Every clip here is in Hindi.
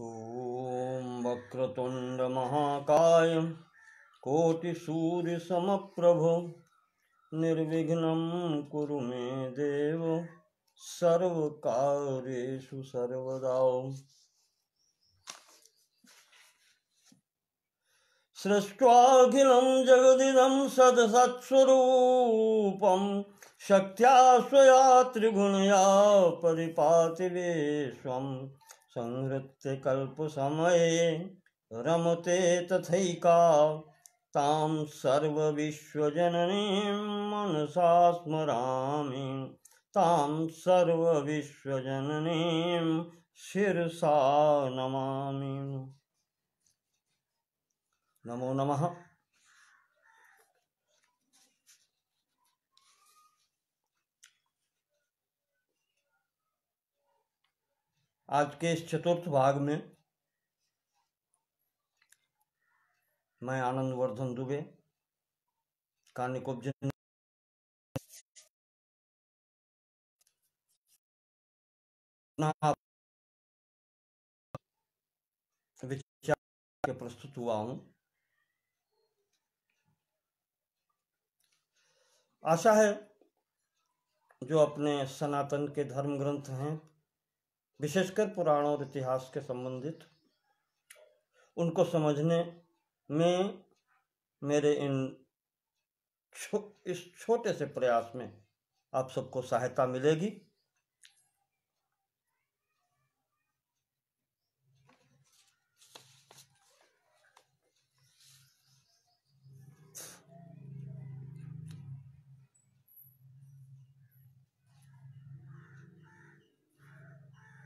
ॐ वक्रतुंड महाकाय कोटिसूर्यसमप्रभ निर्विघ्नं कुरु मे देव सर्वकार्येषु सर्वदा। सृष्ट्वाखिलं जगदिदं सदसत्स्वरूपं शक्त्या स्वया त्रिगुणया परिपाति विश्वं संहृत्य कल्पसमये रमते तथैका तां सर्वविश्वजननीं मनसा स्मरामि तां सर्वविश्वजननीं शिरसा नमामि। नमो नमः। आज के इस चतुर्थ भाग में मैं आनंद वर्धन दुबे कानिकोपजन विचार के प्रस्तुत हुआ हूँ। आशा है जो अपने सनातन के धर्म ग्रंथ हैं, विशेषकर पुराण और इतिहास के संबंधित, उनको समझने में मेरे इस छोटे से प्रयास में आप सबको सहायता मिलेगी।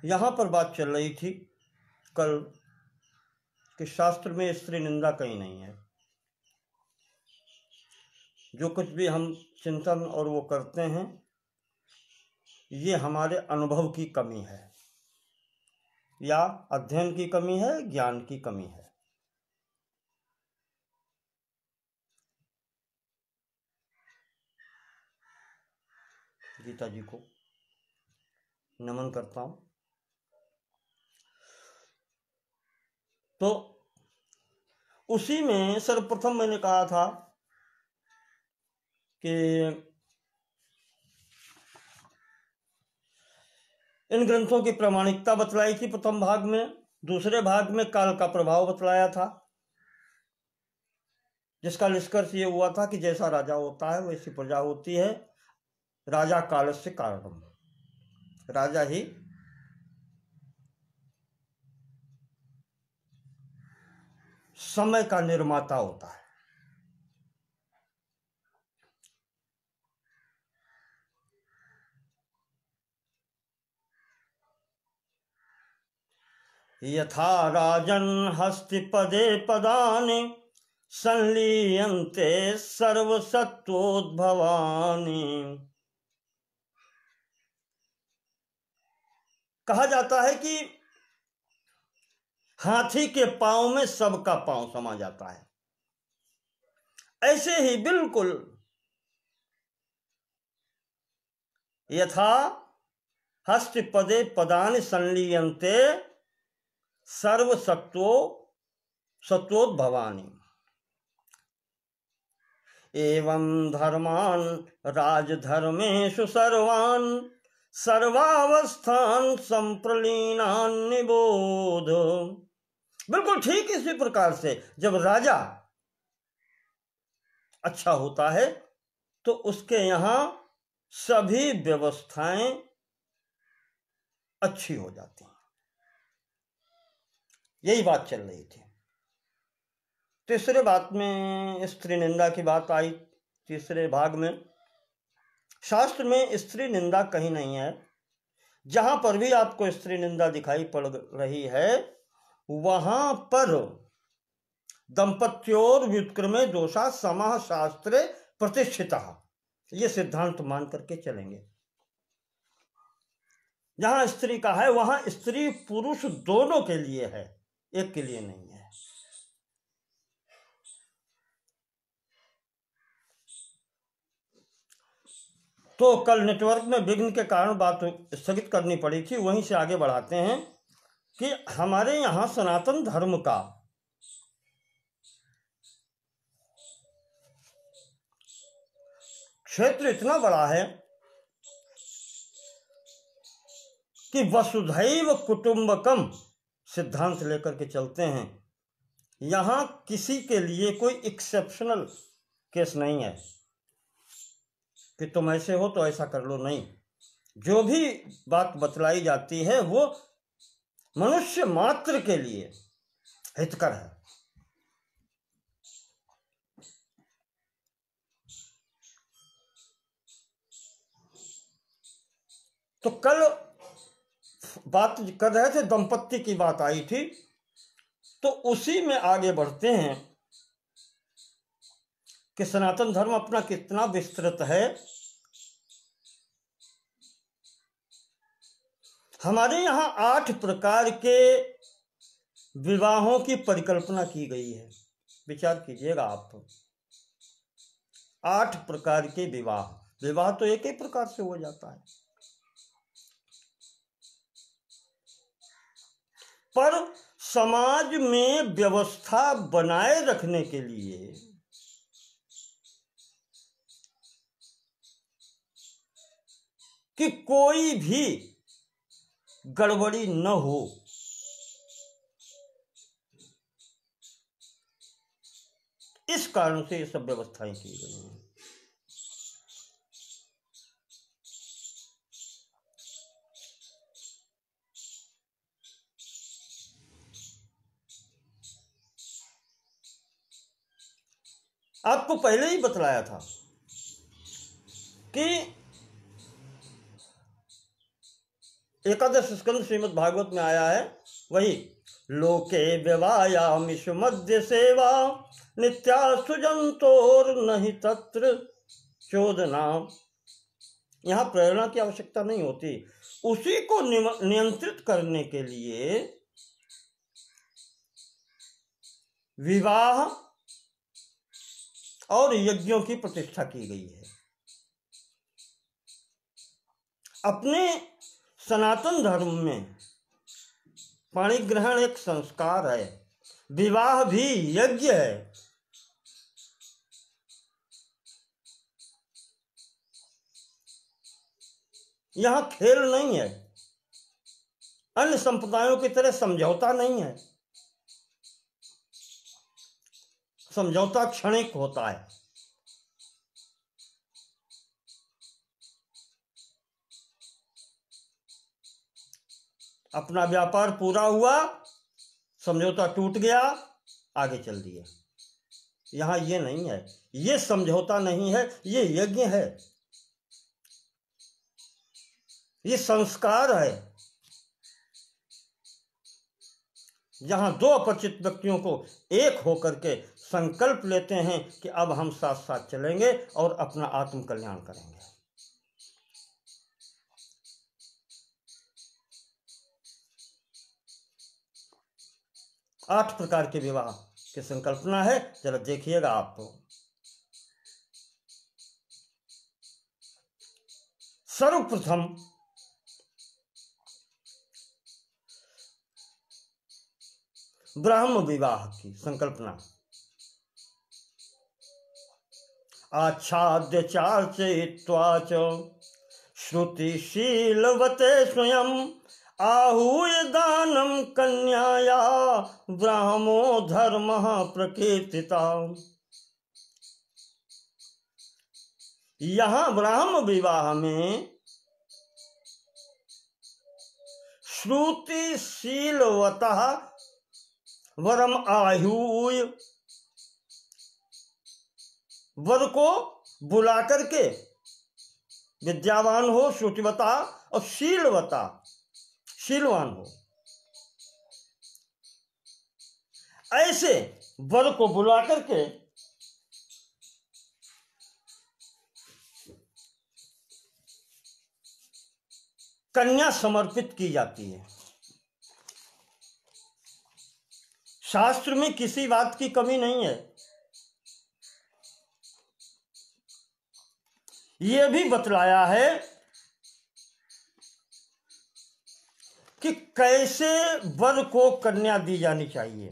यहाँ पर बात चल रही थी कल कि शास्त्र में स्त्री निंदा कहीं नहीं है। जो कुछ भी हम चिंतन और वो करते हैं, ये हमारे अनुभव की कमी है या अध्ययन की कमी है, ज्ञान की कमी है। गीता जी को नमन करता हूँ। तो उसी में सर्वप्रथम मैंने कहा था कि इन ग्रंथों की प्रामाणिकता बतलाई थी प्रथम भाग में। दूसरे भाग में काल का प्रभाव बतलाया था, जिसका निष्कर्ष ये हुआ था कि जैसा राजा होता है वैसी प्रजा होती है। राजा कालस्य कारणम, राजा ही समय का निर्माता होता है। यथा राजन् हस्तिपदे पदानि संलीयन्ते सर्वसत्वोद्भवानि। कहा जाता है कि हाथी के पांव में सबका पांव समा जाता है। ऐसे ही बिल्कुल यथा हस्तिपदे पदानि संलीयन्ते सत्वोद्भवानि एवं धर्मान् राजधर्मेषु सर्वान् सर्वावस्थान् संप्रलीनान् निबोध। बिल्कुल ठीक इसी प्रकार से जब राजा अच्छा होता है तो उसके यहाँ सभी व्यवस्थाएं अच्छी हो जाती हैं। यही बात चल रही थी। तीसरे बात में स्त्री निंदा की बात आई। तीसरे भाग में शास्त्र में स्त्री निंदा कहीं नहीं है। जहां पर भी आपको स्त्री निंदा दिखाई पड़ रही है वहां पर दंपत्योर व्युत्क्रमे दोषा समः शास्त्रे प्रतिष्ठितः, ये सिद्धांत मान करके चलेंगे। जहां स्त्री का है वहां स्त्री पुरुष दोनों के लिए है, एक के लिए नहीं है। तो कल नेटवर्क में विघ्न के कारण बात स्थगित करनी पड़ी थी, वहीं से आगे बढ़ाते हैं। कि हमारे यहाँ सनातन धर्म का क्षेत्र इतना बड़ा है कि वसुधैव कुटुंबकम सिद्धांत लेकर के चलते हैं। यहाँ किसी के लिए कोई एक्सेप्शनल केस नहीं है कि तुम ऐसे हो तो ऐसा कर लो, नहीं। जो भी बात बतलाई जाती है वो मनुष्य मात्र के लिए हितकर है। तो कल बात कर रहे थे, दंपत्ति की बात आई थी, तो उसी में आगे बढ़ते हैं कि सनातन धर्म अपना कितना विस्तृत है। हमारे यहाँ 8 प्रकार के विवाहों की परिकल्पना की गई है। विचार कीजिएगा आप, 8 प्रकार के विवाह तो एक ही प्रकार से हो जाता है, पर समाज में व्यवस्था बनाए रखने के लिए कि कोई भी गड़बड़ी न हो, इस कारण से ये सब व्यवस्थाएं की गई हैं। आपको पहले ही बतलाया था कि एकादश स्कंद श्रीमद् भागवत में आया है, वही लोके व्यवायामिषु मध्य सेवा नित्या सुजंतोर नहीं तत्र चोदना। यहाँ प्रेरणा की आवश्यकता नहीं होती, उसी को नियंत्रित करने के लिए विवाह और यज्ञों की प्रतिष्ठा की गई है। अपने सनातन धर्म में पाणी ग्रहण एक संस्कार है, विवाह भी यज्ञ है। यहां खेल नहीं है, अन्य संप्रदायों की तरह समझौता नहीं है। समझौता क्षणिक होता है। अपना व्यापार पूरा हुआ, समझौता टूट गया, आगे चल दिए। यहां ये नहीं है, ये समझौता नहीं है, ये यज्ञ है, ये संस्कार है। जहां दो अपरिचित व्यक्तियों को एक होकर के संकल्प लेते हैं कि अब हम साथ साथ चलेंगे और अपना आत्म कल्याण करेंगे। 8 प्रकार के विवाह की संकल्पना है, जरा देखिएगा आप। सर्वप्रथम ब्राह्म विवाह की संकल्पना। आच्छाद्य चार्चयित्वा च श्रुतिशीलवते स्वयं आहूय दानम कन्याया ब्राह्मो धर्म प्रकीर्तिता। यहां ब्राह्म विवाह में श्रुतिशीलवतः वरम आहूय, वर को बुला करके, विद्यावान हो श्रुतिवता और शीलवता शीलवान हो, ऐसे वर को बुला करके कन्या समर्पित की जाती है। शास्त्र में किसी बात की कमी नहीं है। यह भी बतलाया है कि कैसे वर को कन्या दी जानी चाहिए।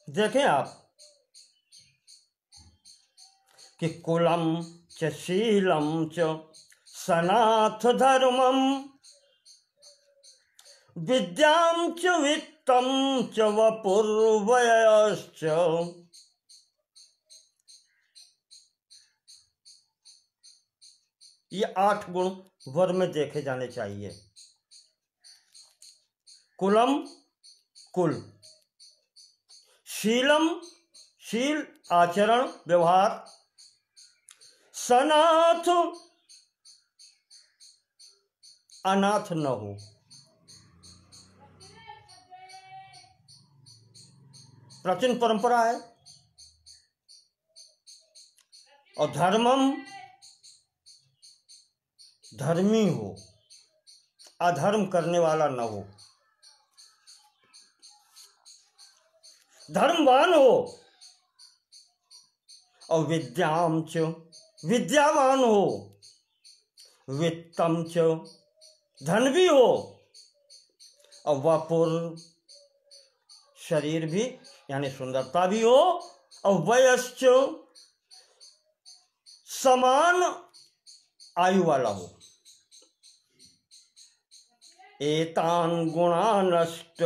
देखें आप कि कुलम च शीलम च सनाथ धर्मम विद्याम च वित्तम च वपुर्वयश्च। ये 8 गुण वर में देखे जाने चाहिए। कुलम कुल, शीलम शील आचरण व्यवहार, सनाथ अनाथ न हो, प्राचीन परंपरा है, और धर्मम धर्मी हो, अधर्म करने वाला न हो, धर्मवान हो, और विद्याम च विद्यावान हो, वित्तम च धन भी हो, और वपुर शरीर भी यानी सुंदरता भी हो, और वयश्च समान आयु वाला हो। एतान गुणानष्ट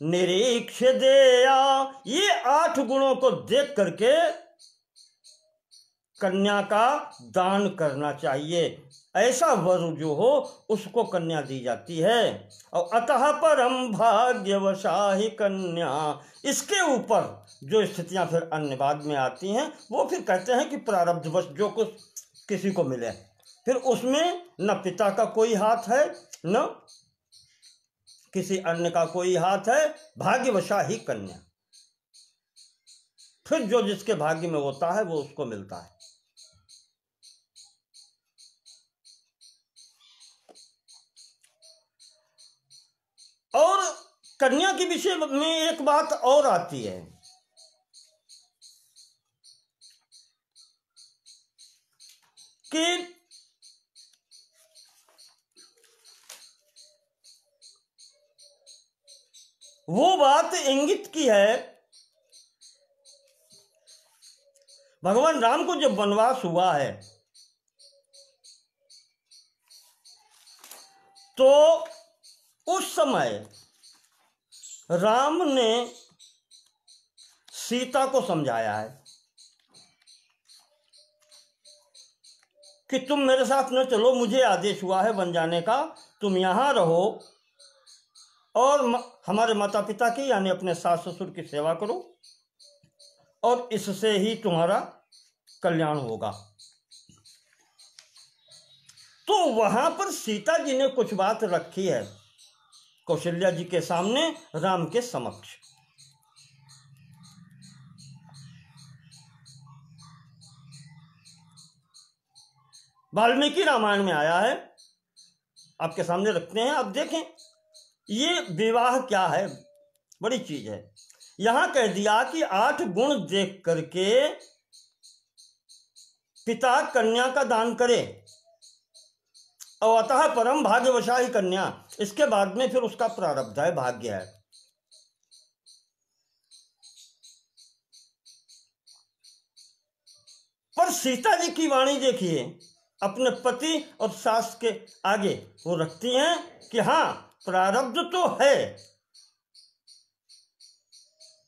निरीक्ष देया, ये 8 गुणों को देख करके कन्या का दान करना चाहिए। ऐसा वर जो हो उसको कन्या दी जाती है। और अतः परम भाग्यवशाही कन्या, इसके ऊपर जो स्थितियां फिर अन्य बाद में आती हैं वो फिर कहते हैं कि प्रारब्धवश जो कुछ किसी को मिले, फिर उसमें न पिता का कोई हाथ है न किसी अन्य का कोई हाथ है, भाग्यवशाही कन्या। फिर जो जिसके भाग्य में होता है वो उसको मिलता है। और कन्या के विषय में एक बात और आती है कि वो बात इंगित की है, भगवान राम को जब वनवास हुआ है तो उस समय राम ने सीता को समझाया है कि तुम मेरे साथ न चलो, मुझे आदेश हुआ है वन जाने का, तुम यहां रहो और हमारे माता पिता की यानी अपने सास ससुर की सेवा करो और इससे ही तुम्हारा कल्याण होगा। तो वहां पर सीता जी ने कुछ बात रखी है कौशल्या जी के सामने, राम के समक्ष। वाल्मीकि रामायण में आया है, आपके सामने रखते हैं, आप देखें ये विवाह क्या है, बड़ी चीज है। यहां कह दिया कि 8 गुण देख करके पिता कन्या का दान करे, और अतः परम भाग्यवशाही कन्या, इसके बाद में फिर उसका प्रारब्ध है, भाग्य है। पर सीता जी की वाणी देखिए, अपने पति और सास के आगे वो रखती हैं कि हां प्रारब्ध तो है,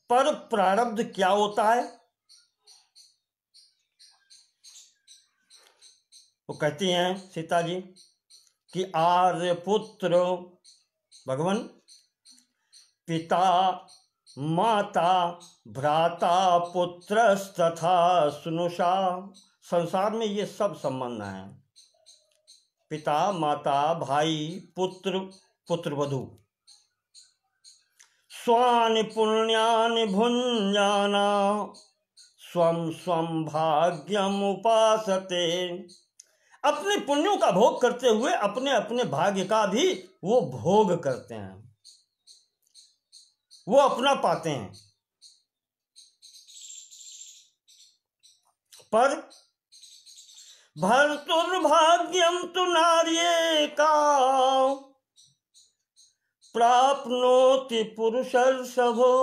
पर प्रारब्ध क्या होता है वो कहती हैं सीता जी कि आर्यपुत्र भगवान पिता माता भ्राता पुत्रस्तथा सुनुषा, संसार में ये सब संबंध हैं, पिता माता भाई पुत्र पुत्रवधू, स्वानि पुण्यानि भुञ्जाना स्वं स्वं भाग्यम उपासते अपने पुण्यों का भोग करते हुए अपने अपने भाग्य का भी वो भोग करते हैं, वो अपना पाते हैं। पर भर्तुर्भाग्यम तु नार्ये का प्राप्नोति पुरुषर्षभो।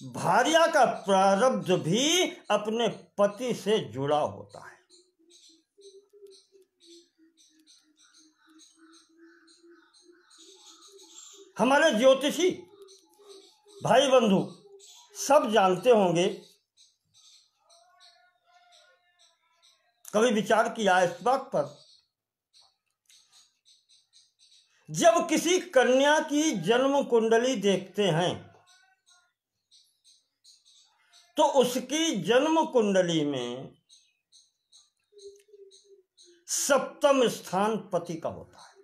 भार्या का प्रारब्ध भी अपने पति से जुड़ा होता है। हमारे ज्योतिषी भाई बंधु सब जानते होंगे, कभी विचार किया इस बात पर, जब किसी कन्या की जन्म कुंडली देखते हैं तो उसकी जन्म कुंडली में सप्तम स्थान पति का होता है,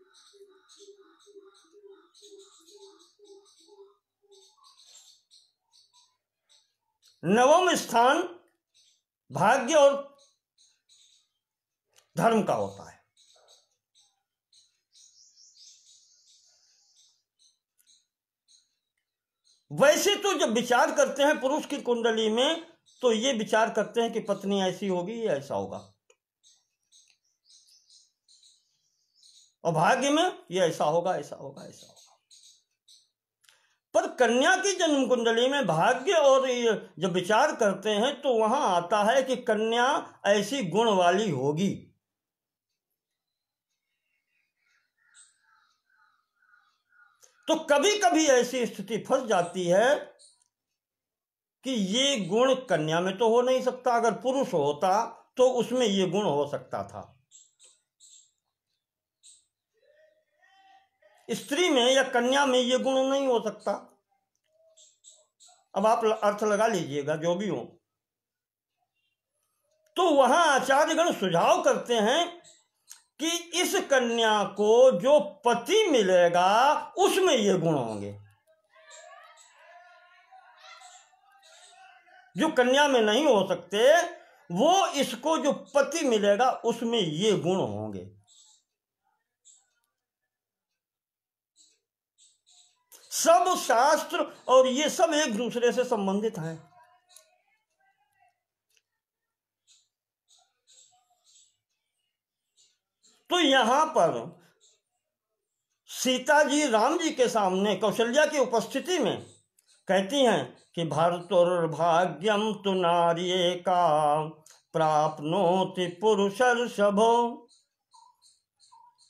नवम स्थान भाग्य और धर्म का होता है। वैसे तो जब विचार करते हैं पुरुष की कुंडली में तो ये विचार करते हैं कि पत्नी ऐसी होगी या ऐसा होगा, और भाग्य में ये ऐसा होगा ऐसा होगा ऐसा होगा। पर कन्या की जन्म कुंडली में भाग्य और जब विचार करते हैं तो वहां आता है कि कन्या ऐसी गुण वाली होगी। तो कभी कभी ऐसी स्थिति फंस जाती है कि ये गुण कन्या में तो हो नहीं सकता, अगर पुरुष होता तो उसमें ये गुण हो सकता था, स्त्री में या कन्या में ये गुण नहीं हो सकता। अब आप अर्थ लगा लीजिएगा जो भी हो। तो वहां आचार्यगण सुझाव करते हैं कि इस कन्या को जो पति मिलेगा उसमें ये गुण होंगे, जो कन्या में नहीं हो सकते वो इसको जो पति मिलेगा उसमें ये गुण होंगे। सब शास्त्र और ये सब एक दूसरे से संबंधित हैं। तो यहां पर सीता जी राम जी के सामने कौशल्या की उपस्थिति में कहती हैं कि भर्तुर्भाग्यम तु नार्ये का प्राप्नोति पुरुषर्षभो,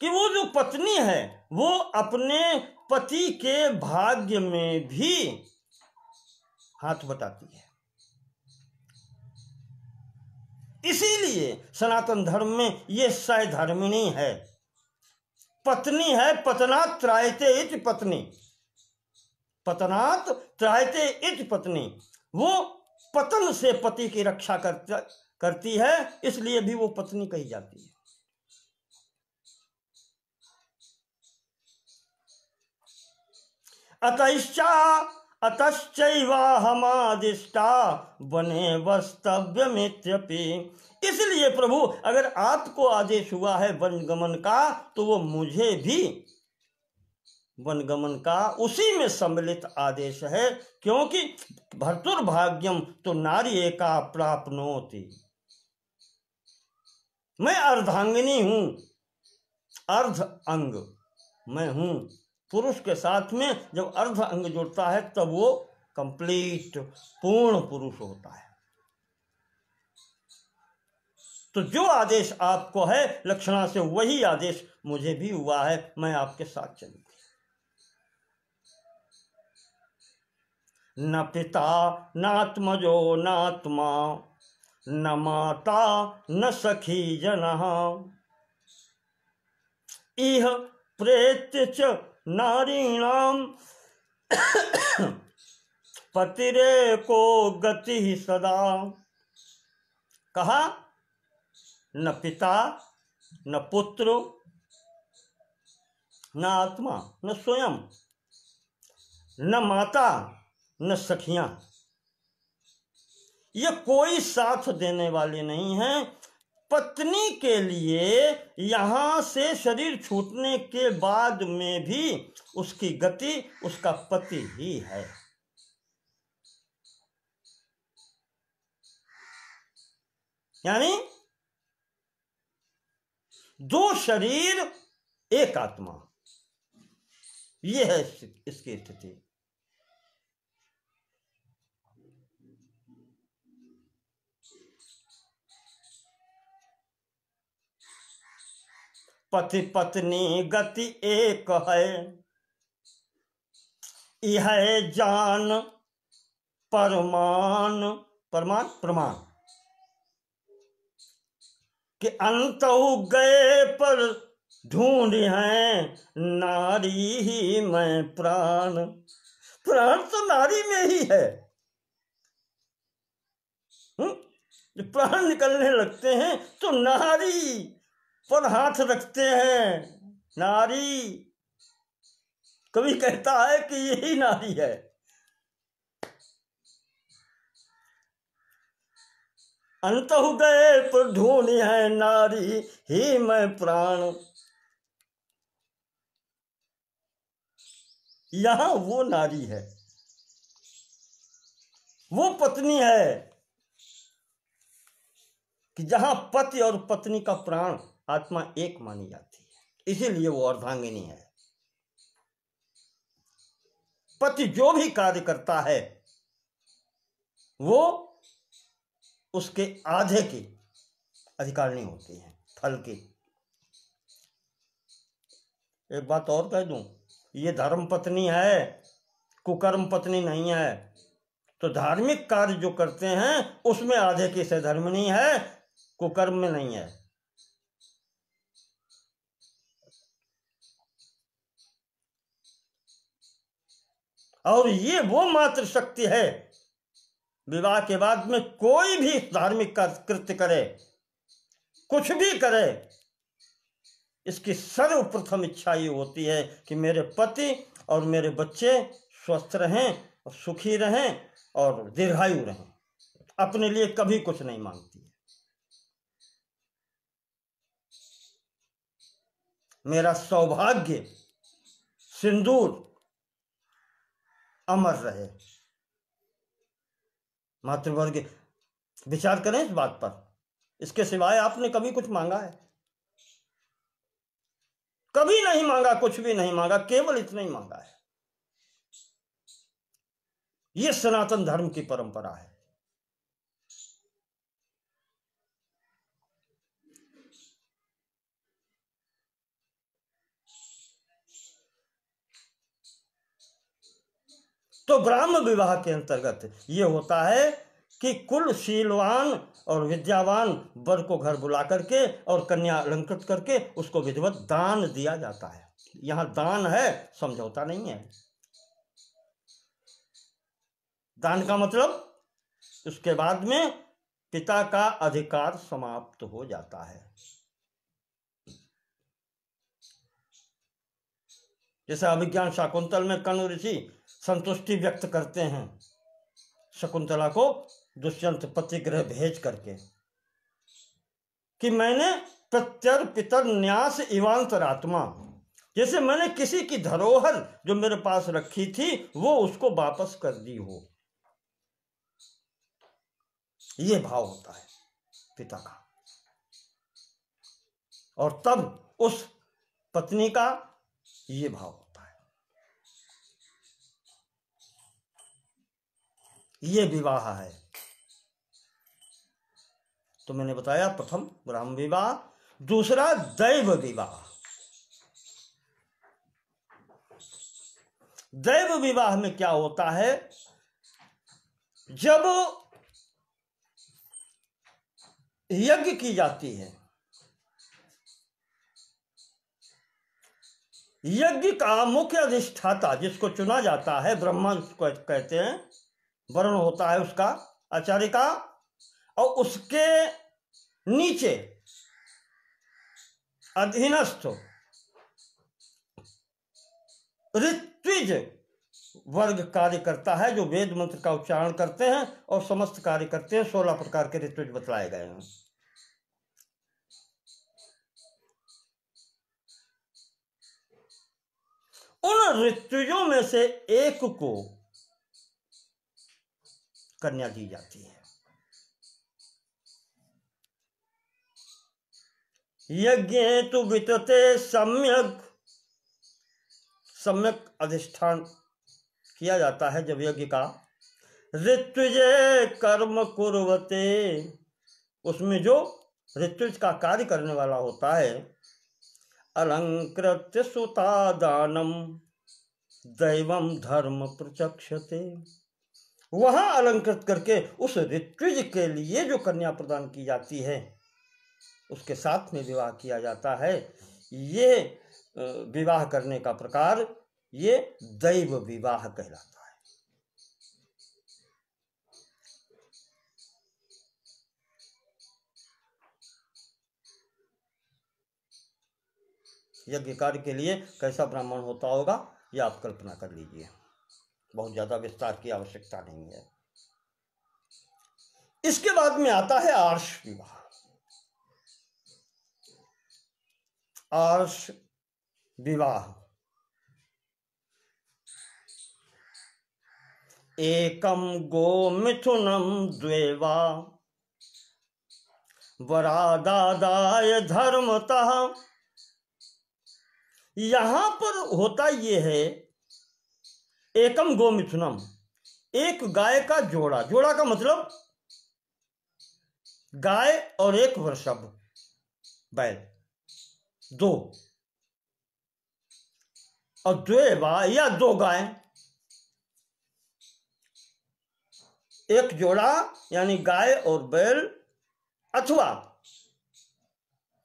कि वो जो पत्नी है वो अपने पति के भाग्य में भी हाथ बटाती है। इसीलिए सनातन धर्म में ये सधर्मिणी है, पत्नी है। पतनात् त्रायते इति पत्नी, पतनात् त्रायते इति पत्नी, वो पतन से पति की रक्षा करती है, इसलिए भी वो पत्नी कही जाती है। अतश्चैवाहमादिष्टा वने वस्तव्यमित्यपि, इसलिए प्रभु अगर आपको आदेश हुआ है वनगमन का तो वो मुझे भी वनगमन का उसी में सम्मिलित आदेश है, क्योंकि भर्तुर्भाग्यम तो नार्ये का प्राप्नोति, मैं अर्धांगिनी हूं, अर्ध अंग मैं हूं। पुरुष के साथ में जब अर्ध अंग जुड़ता है तब वो कंप्लीट पूर्ण पुरुष होता है। तो जो आदेश आपको है लक्षणा से वही आदेश मुझे भी हुआ है, मैं आपके साथ चलूंगी। न पिता नात्मजो नात्मा न माता न सखी जनः इह प्रेत्य च नारीणाम पतिरेको गति सदा। कहा न पिता न पुत्र न आत्मा न स्वयं न माता न सखियां, ये कोई साथ देने वाले नहीं हैं। पत्नी के लिए यहां से शरीर छूटने के बाद में भी उसकी गति उसका पति ही है। यानी दो शरीर एक आत्मा, ये है इसकी स्थिति। पति पत्नी गति एक है, यह जान परमान परमान प्रमाण कि अंतहु गए पर ढूंढ है नारी ही मैं प्राण। प्राण तो नारी में ही है। जब प्राण निकलने लगते हैं तो नारी पर हाथ रखते हैं। नारी, कवि कहता है कि यही नारी है। अंतहु गए पर ढूंढ है नारी ही मैं प्राण। यहां वो नारी है, वो पत्नी है कि जहां पति और पत्नी का प्राण आत्मा एक मानी जाती है, इसीलिए वो अर्धांगिनी है। पति जो भी कार्य करता है वो उसके आधे की अधिकारिणी होती है, फल की। एक बात और कह दूं, ये धर्म पत्नी है, कुकर्म पत्नी नहीं है। तो धार्मिक कार्य जो करते हैं उसमें आधे की सधर्मिणी है, कुकर्म में नहीं है। और ये वो मात्र शक्ति है, विवाह के बाद में कोई भी धार्मिक कृत्य करे, कुछ भी करे, इसकी सर्वप्रथम इच्छा ये होती है कि मेरे पति और मेरे बच्चे स्वस्थ रहें और सुखी रहें और दीर्घायु रहें। अपने लिए कभी कुछ नहीं मांगती है। मेरा सौभाग्य सिंदूर अमर रहे। मातृवर्ग, विचार करें इस बात पर। इसके सिवाय आपने कभी कुछ मांगा है? कभी नहीं मांगा, कुछ भी नहीं मांगा, केवल इतना ही मांगा है। यह सनातन धर्म की परंपरा है। तो ब्राह्म विवाह के अंतर्गत यह होता है कि कुल शीलवान और विद्यावान वर को घर बुला करके और कन्या अलंकृत करके उसको विधिवत दान दिया जाता है। यहां दान है, समझौता नहीं है। दान का मतलब उसके बाद में पिता का अधिकार समाप्त हो जाता है। जैसे अभिज्ञान शाकुंतल में कर्ण ऋषि संतुष्टि व्यक्त करते हैं शकुंतला को दुष्यंत पतिगृह भेज करके कि मैंने प्रत्यर्पितर न्यास इवांतरात्मा, जैसे मैंने किसी की धरोहर जो मेरे पास रखी थी वो उसको वापस कर दी हो। ये भाव होता है पिता का। और तब उस पत्नी का ये भाव होता है। ये विवाह है। तो मैंने बताया प्रथम ब्राह्म विवाह, दूसरा दैव विवाह। दैव विवाह में क्या होता है, जब यज्ञ की जाती है, यज्ञ का मुख्य अधिष्ठाता जिसको चुना जाता है, ब्रह्मा जिसको कहते हैं, वर्ण होता है उसका, आचार्य का, और उसके नीचे अधीनस्थ ऋत्विज वर्ग कार्य करता है, जो वेद मंत्र का उच्चारण करते हैं और समस्त कार्य करते हैं। 16 प्रकार के ऋत्विज बतलाए गए हैं। उन ऋतुजों में से एक को कन्या दी जाती है। यज्ञ तो वितते सम्यक, सम्यक अधिष्ठान किया जाता है जब यज्ञ का। ऋत्विजय कर्म कुर्वते, उसमें जो ऋत्विज का कार्य करने वाला होता है, अलंकृत्य सुता दानम दैवम धर्म प्रचक्षते, वहां अलंकृत करके उस ऋत्विज के लिए जो कन्या प्रदान की जाती है उसके साथ में विवाह किया जाता है। ये विवाह करने का प्रकार ये दैव विवाह कहलाता है। यज्ञ कार्य के लिए कैसा ब्राह्मण होता होगा ये आप कल्पना कर लीजिए, बहुत ज्यादा विस्तार की आवश्यकता नहीं है। इसके बाद में आता है आर्ष विवाह। आर्ष विवाह एकम गो मिथुनम द्वेवा वरादादाय धर्मतः। यहां पर होता यह है एकम गो मिथुनम, एक गाय का जोड़ा, जोड़ा का मतलब गाय और एक वृषभ बैल, दो, और द्वेवा या दो गाय, एक जोड़ा यानी गाय और बैल अथवा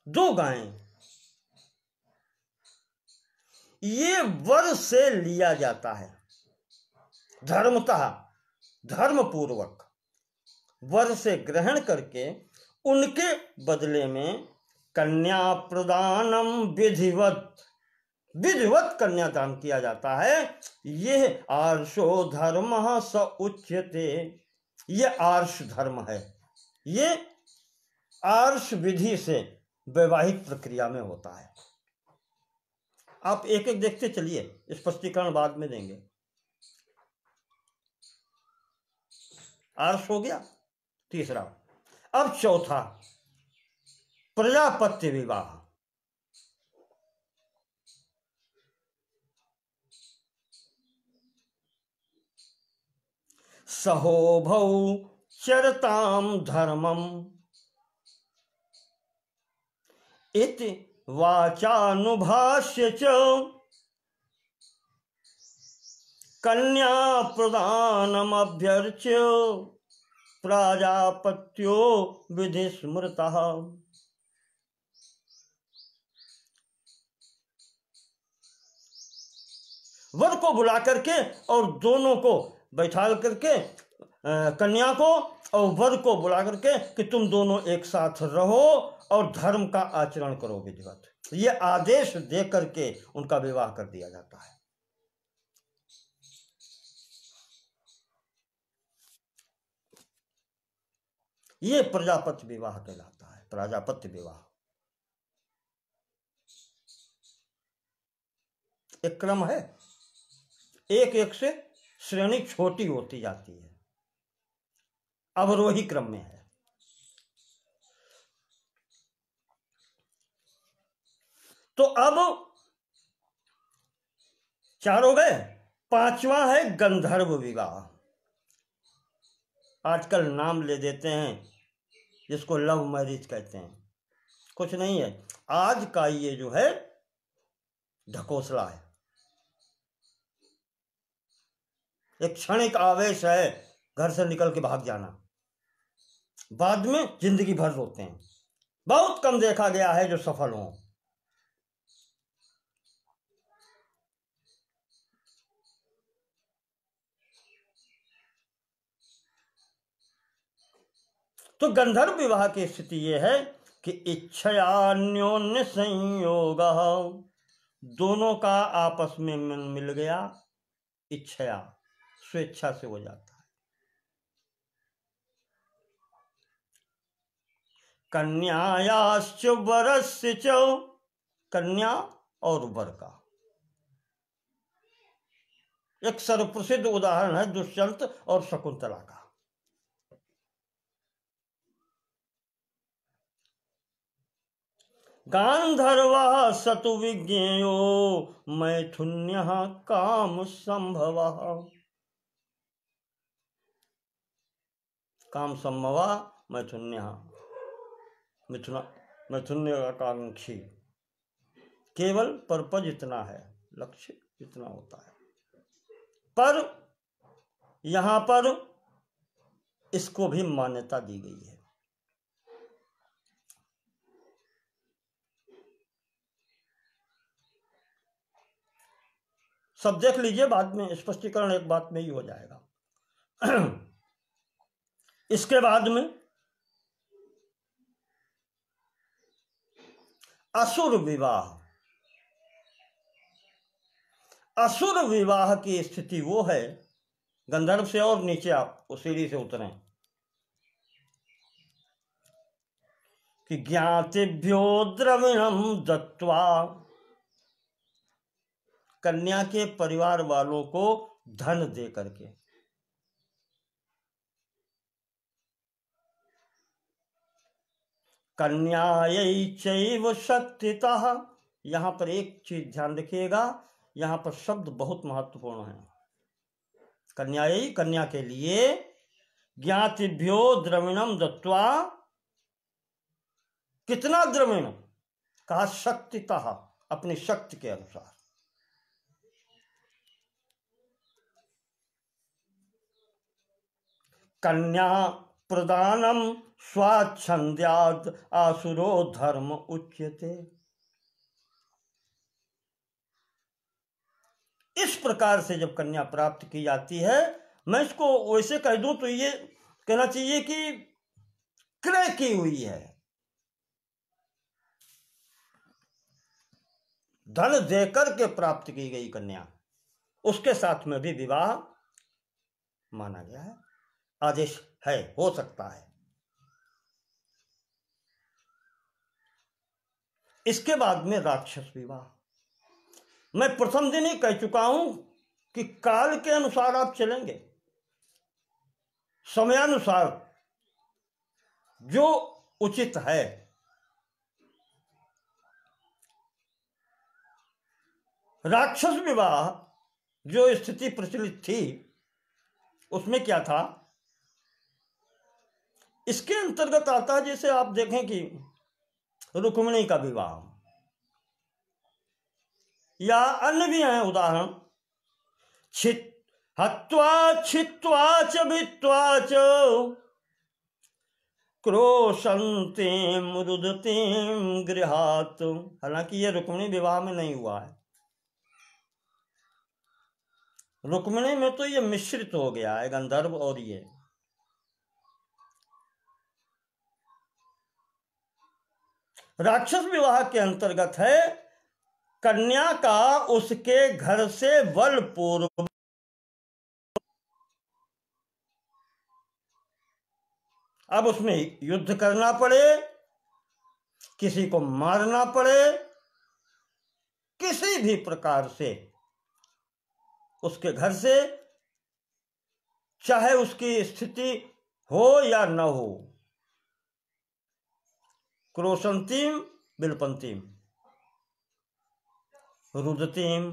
दो गायें, ये वर से लिया जाता है। धर्मतः, धर्मपूर्वक वर से ग्रहण करके उनके बदले में कन्या प्रदानम विधिवत, विधिवत कन्यादान किया जाता है। यह आर्षो धर्म स उच्यते, यह आर्ष धर्म है। ये आर्ष विधि से वैवाहिक प्रक्रिया में होता है। आप एक एक देखते चलिए, स्पष्टीकरण बाद में देंगे। आर्ष हो गया तीसरा। अब चौथा प्रजापत्य विवाह। सहोभौ चरताम धर्मम इति वाचानुभाष्य च कन्या प्रदानम अभ्यर्च्य प्राजापत्यो विधि स्मृतः। वर को बुला करके और दोनों को बैठा करके, कन्या को और वर को बुला करके कि तुम दोनों एक साथ रहो और धर्म का आचरण करो विधिवत, ये आदेश दे करके उनका विवाह कर दिया जाता है। ये प्रजापत्य विवाह कहलाता है। प्रजापत्य विवाह एक क्रम है, एक एक से श्रेणी छोटी होती जाती है, अवरोही क्रम में है। तो अब चार हो गए, पांचवा है गंधर्व विवाह। आजकल नाम ले देते हैं जिसको लव मैरिज कहते हैं, कुछ नहीं है। आज का ये जो है ढकोसला है, एक क्षणिक आवेश है, घर से निकल के भाग जाना, बाद में जिंदगी भर रोते हैं। बहुत कम देखा गया है जो सफल हों। तो गंधर्व विवाह की स्थिति यह है कि इच्छयान्योन्य संयोग, दोनों का आपस में मन मिल गया, इच्छया स्वेच्छा से हो जाता है। कन्यायाश्च वरस्य च, कन्या और वर का, एक सर्वप्रसिद्ध उदाहरण है दुष्यंत और शकुंतला का। गांधर्व सतु विज्ञेयो मैथुन्य काम संभव। काम संभव मैथुन्य, मैथुन्य आकांक्षी। केवल पर्पज इतना है, लक्ष्य इतना होता है। पर यहां पर इसको भी मान्यता दी गई है। सब देख लीजिए, बाद में स्पष्टीकरण एक बात में ही हो जाएगा। इसके बाद में असुर विवाह। असुर विवाह की स्थिति वो है, गंधर्व से और नीचे आप उस सीढ़ी से उतरें, कि ज्ञातिभ्यो द्रविणम दत्वा, कन्या के परिवार वालों को धन दे करके, कन्यायै चैव शक्तितः। यहां पर एक चीज ध्यान रखिएगा, यहां पर शब्द बहुत महत्वपूर्ण है। कन्यायै, कन्या के लिए, ज्ञातिभ्यो द्रविणम दत्वा, कितना द्रविण, कहा शक्तितः, अपनी शक्ति के अनुसार। कन्या प्रदानम स्वाच्छंद्याद आसुरो धर्म उच्यते। इस प्रकार से जब कन्या प्राप्त की जाती है, मैं इसको वैसे कह दूं तो ये कहना चाहिए कि क्रय की हुई है, धन देकर के प्राप्त की गई कन्या, उसके साथ में भी विवाह माना गया है, आदेश है, हो सकता है। इसके बाद में राक्षस विवाह। मैं प्रथम दिन ही कह चुका हूं कि काल के अनुसार आप चलेंगे, समयानुसार जो उचित है। राक्षस विवाह जो स्थिति प्रचलित थी, उसमें क्या था, इसके अंतर्गत आता है, जैसे आप देखें कि रुक्मिणी का विवाह, या अन्य भी हैं उदाहरण, हत्वा छित्वा च भित्वा च क्रोशंतीम रुदतीम गृहात। हालांकि ये रुक्मिणी विवाह में नहीं हुआ है, रुक्मिणी में तो ये मिश्रित हो गया है, गंधर्व और ये। राक्षस विवाह के अंतर्गत है कन्या का उसके घर से बलपूर्वक, अब उसमें युद्ध करना पड़े, किसी को मारना पड़े, किसी भी प्रकार से उसके घर से, चाहे उसकी स्थिति हो या न हो, क्रोशंतीम बिलपंतीम, रुदतीम,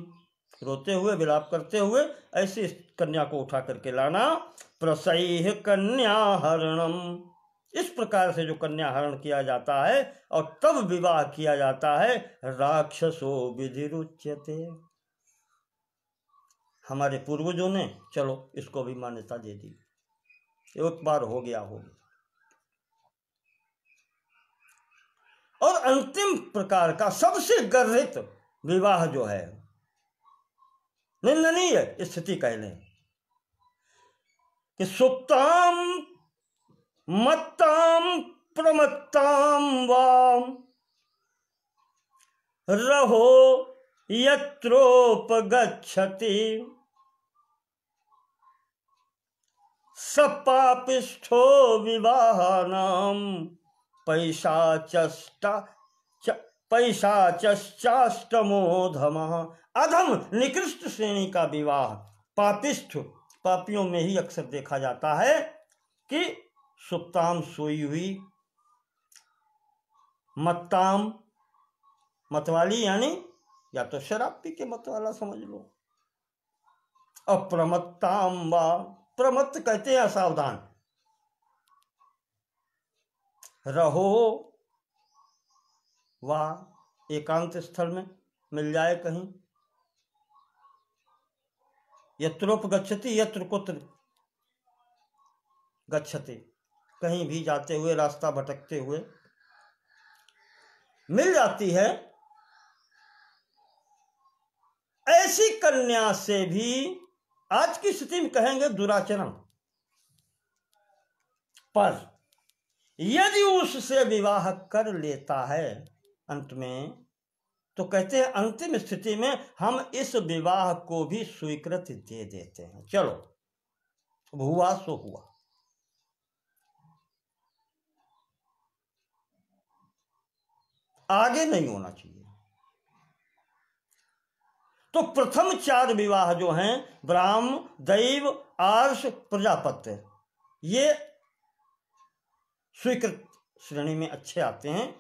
रोते हुए विलाप करते हुए ऐसी कन्या को उठा करके लाना। प्रसैह कन्या हरणम, इस प्रकार से जो कन्या हरण किया जाता है और तब विवाह किया जाता है, राक्षसो विधिरुच्यते। हमारे पूर्वजों ने चलो इसको भी मान्यता दे दी, एक बार हो गया हो गया। और अंतिम प्रकार का सबसे गर्हित विवाह जो है, निंदनीय स्थिति कह लें, कि सुप्ताम मत्ताम प्रमत्ताम वाम रहो यत्रोपगच्छति सपापिष्ठो विवाहानाम पैशाचश्चाष्टमो धमः। अधम निकृष्ट श्रेणी का विवाह पापिष्ठ पापियों में ही अक्सर देखा जाता है कि सुप्ताम सोई हुई, मत्ताम मतवाली यानी या तो शराब पी के मतवाला समझ लो, अप्रमत्ताम व प्रमत्त कहते हैं असावधान, रहो वा एकांत स्थल में मिल जाए कहीं, यत्रोपगच्छति यत्र कुत्र गच्छति, कहीं भी जाते हुए रास्ता भटकते हुए मिल जाती है, ऐसी कन्या से भी आज की स्थिति में कहेंगे दुराचरण, पर यदि उससे विवाह कर लेता है अंत में, तो कहते हैं अंतिम स्थिति में हम इस विवाह को भी स्वीकृति दे देते हैं। चलो अब हुआ सो हुआ। आगे नहीं होना चाहिए। तो प्रथम 4 विवाह जो हैं ब्राह्म, दैव, आर्ष, प्रजापत्य, ये स्वीकृत श्रेणी में अच्छे आते हैं।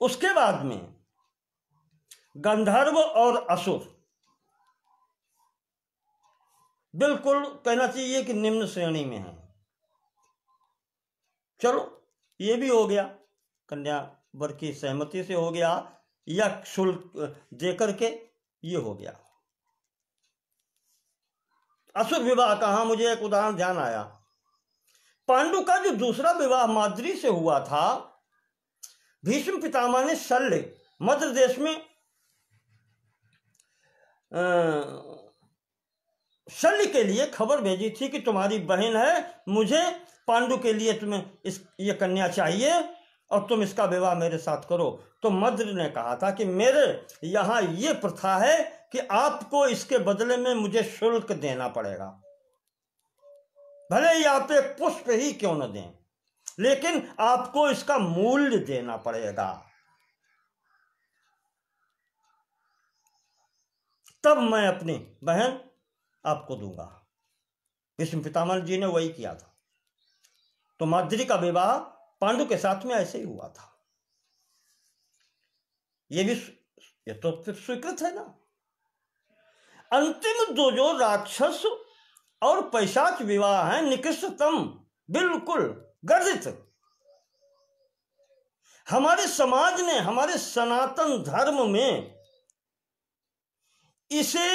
उसके बाद में गंधर्व और असुर, बिल्कुल कहना चाहिए कि निम्न श्रेणी में है। चलो ये भी हो गया, कन्या वर की सहमति से हो गया या शुल्क देकर के, ये हो गया। असुर विवाह कहा, मुझे एक उदाहरण ध्यान आया। पांडु का जो दूसरा विवाह माद्री से हुआ था, भीष्म पितामह ने शल्य मध्य देश में शल्य के लिए खबर भेजी थी कि तुम्हारी बहन है, मुझे पांडु के लिए तुम्हें ये कन्या चाहिए और तुम इसका विवाह मेरे साथ करो। तो मद्र ने कहा था कि मेरे यहाँ ये प्रथा है कि आपको इसके बदले में मुझे शुल्क देना पड़ेगा, भले ही आप एक पुष्प ही क्यों न दें, लेकिन आपको इसका मूल्य देना पड़ेगा, तब मैं अपनी बहन आपको दूंगा। भीष्म पितामह जी ने वही किया था। तो माद्री का विवाह पांडु के साथ में ऐसे ही हुआ था। ये तो फिर स्वीकृत है ना। अंतिम 2 जो राक्षस और पैशाच विवाह है, निकृष्टतम, बिल्कुल गर्जित। हमारे समाज ने, हमारे सनातन धर्म में इसे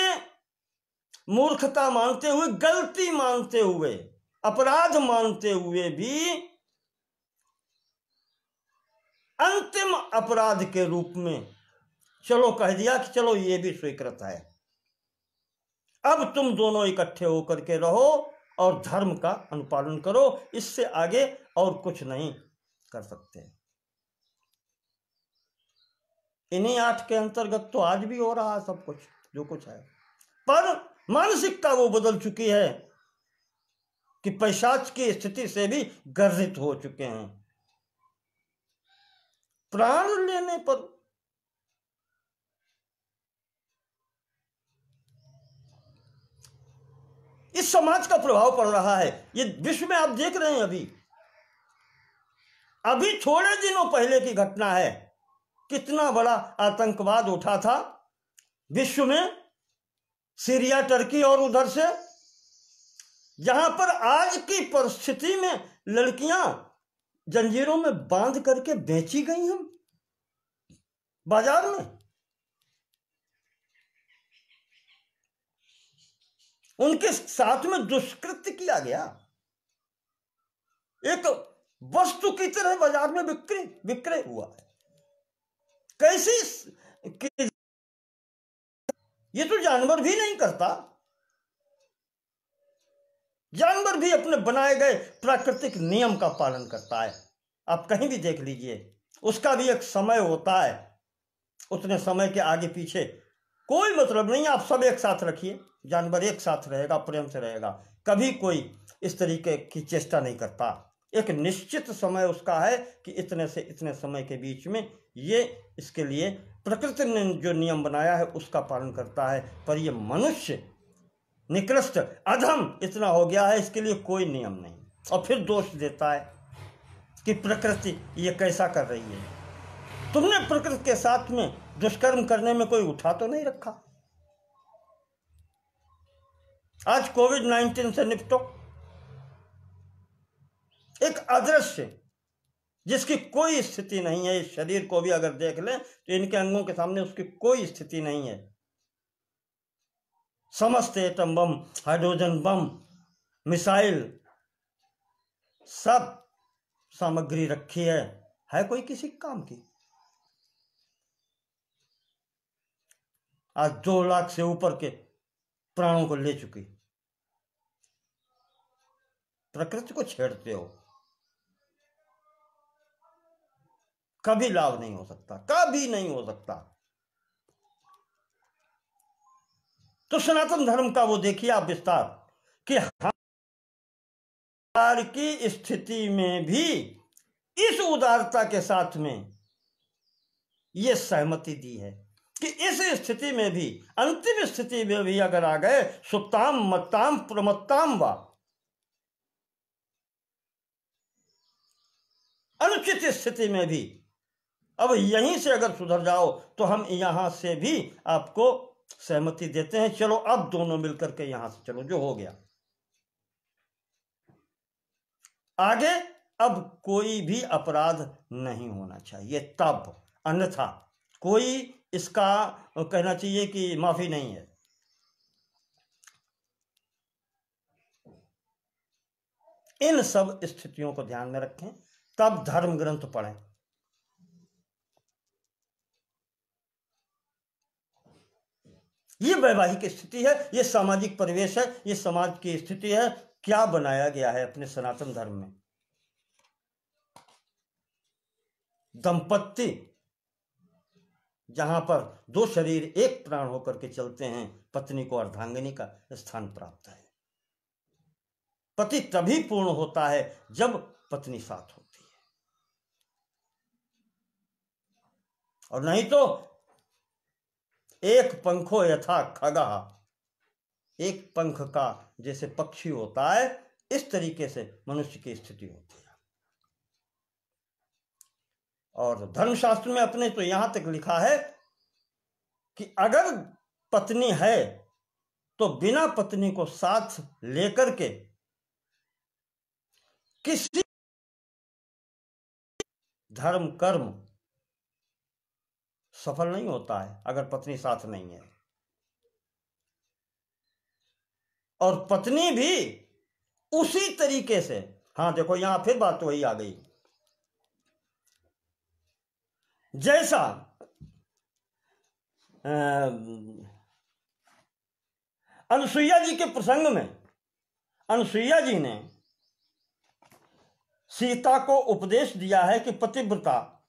मूर्खता मानते हुए, गलती मानते हुए, अपराध मानते हुए भी अंतिम अपराध के रूप में चलो कह दिया कि चलो ये भी स्वीकृत है, अब तुम दोनों इकट्ठे होकर के रहो और धर्म का अनुपालन करो, इससे आगे और कुछ नहीं कर सकते। इन्हीं 8 के अंतर्गत तो आज भी हो रहा है सब कुछ जो कुछ है, पर मानसिकता वो बदल चुकी है कि पैशाच की स्थिति से भी गर्जित हो चुके हैं। प्राण लेने पर इस समाज का प्रभाव पड़ रहा है। ये विश्व में आप देख रहे हैं, अभी थोड़े दिनों पहले की घटना है, कितना बड़ा आतंकवाद उठा था विश्व में, सीरिया, टर्की और उधर से, जहां पर आज की परिस्थिति में लड़कियां जंजीरों में बांध करके बेची गई हैं बाजार में, उनके साथ में दुष्कृत्य किया गया, एक वस्तु की तरह बाजार में विक्रय हुआ है। कैसी ये तो जानवर भी नहीं करता, जानवर भी अपने बनाए गए प्राकृतिक नियम का पालन करता है। आप कहीं भी देख लीजिए, उसका भी एक समय होता है, उतने समय के आगे पीछे कोई मतलब नहीं। आप सब एक साथ रखिए, जानवर एक साथ रहेगा, प्रेम से रहेगा, कभी कोई इस तरीके की चेष्टा नहीं करता। एक निश्चित समय उसका है कि इतने से इतने समय के बीच में ये इसके लिए प्रकृति ने जो नियम बनाया है उसका पालन करता है। पर ये मनुष्य निकृष्ट, अधम इतना हो गया है, इसके लिए कोई नियम नहीं। और फिर दोष देता है कि प्रकृति ये कैसा कर रही है। तुमने प्रकृति के साथ में दुष्कर्म करने में कोई उठा तो नहीं रखा। आज कोविड-19 से निपटो। एक अदृश्य जिसकी कोई स्थिति नहीं है, इस शरीर को भी अगर देख लें तो इनके अंगों के सामने उसकी कोई स्थिति नहीं है। समस्त atom bomb, hydrogen bomb, missile, सब सामग्री रखी है कोई किसी काम की। आज 2 लाख से ऊपर के प्राणों को ले चुकी। प्रकृति को छेड़ते हो, कभी लाभ नहीं हो सकता, कभी नहीं हो सकता। तो सनातन धर्म का वो देखिए आप विस्तार कि हमारी की स्थिति में भी इस उदारता के साथ में ये सहमति दी है कि इस स्थिति में भी, अंतिम स्थिति में भी अगर आ गए, सुप्ताम मत्ताम प्रमत्ताम वा, अनुचित स्थिति में भी अब यहीं से अगर सुधर जाओ तो हम यहां से भी आपको सहमति देते हैं, चलो अब दोनों मिलकर के यहां से चलो, जो हो गया आगे अब कोई भी अपराध नहीं होना चाहिए तब, अन्यथा कोई इसका कहना चाहिए कि माफी नहीं है। इन सब स्थितियों को ध्यान में रखें, तब धर्म ग्रंथ पढ़ें। ये वैवाहिक स्थिति है, ये सामाजिक परिवेश है, ये समाज की स्थिति है, क्या बनाया गया है अपने सनातन धर्म में। दंपत्ति जहां पर 2 शरीर एक प्राण होकर के चलते हैं, पत्नी को अर्धांगिनी का स्थान प्राप्त है। पति तभी पूर्ण होता है जब पत्नी साथ होती है, और नहीं तो एक पंखो यथा खगः, एक पंख का जैसे पक्षी होता है, इस तरीके से मनुष्य की स्थिति होती है। और धर्मशास्त्र में अपने तो यहां तक लिखा है कि अगर पत्नी है तो बिना पत्नी को साथ लेकर के किसी धर्म कर्म सफल नहीं होता है अगर पत्नी साथ नहीं है। और पत्नी भी उसी तरीके से, हाँ देखो यहां फिर बात वही आ गई, जैसा अनुसुईया जी के प्रसंग में अनुसुईया जी ने सीता को उपदेश दिया है कि पतिव्रता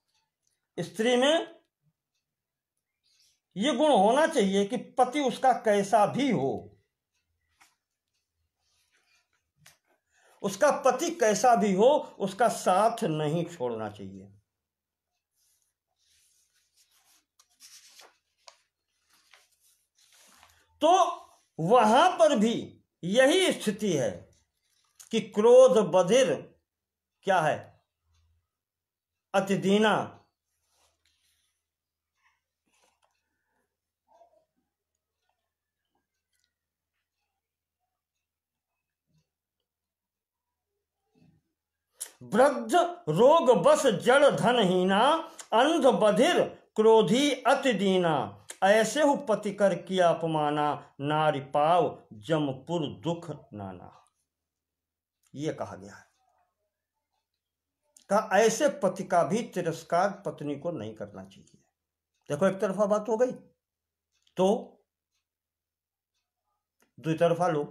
स्त्री में यह गुण होना चाहिए कि पति उसका कैसा भी हो, उसका पति कैसा भी हो, उसका साथ नहीं छोड़ना चाहिए। तो वहां पर भी यही स्थिति है कि क्रोध बधिर क्या है, अतिदीना, वृद्ध रोग बस जड़ धनहीना, अंध बधिर क्रोधी अति दीना, ऐसे हु पति कर किया अपमाना, नारी पाव जमपुर दुख नाना। ये कहा गया है, कहा ऐसे पति का भी तिरस्कार पत्नी को नहीं करना चाहिए। देखो एक तरफा बात हो गई तो द्वितरफा लो।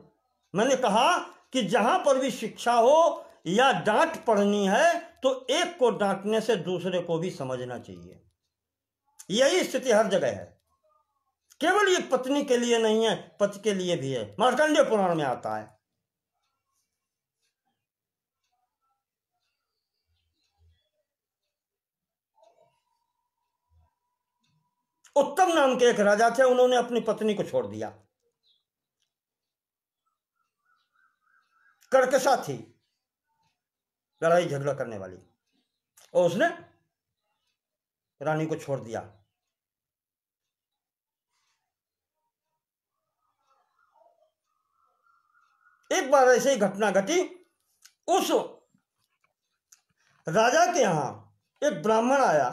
मैंने कहा कि जहां पर भी शिक्षा हो या डांट पड़नी है तो एक को डांटने से दूसरे को भी समझना चाहिए। यही स्थिति हर जगह है, केवल ये पत्नी के लिए नहीं है, पति के लिए भी है। मार्कंडेय पुराण में आता है। उत्तम नाम के एक राजा थे, उन्होंने अपनी पत्नी को छोड़ दिया। कर्कशा थी, लड़ाई झगड़ा करने वाली, और उसने रानी को छोड़ दिया। एक बार ऐसे ही घटना घटी, उस राजा के यहां एक ब्राह्मण आया,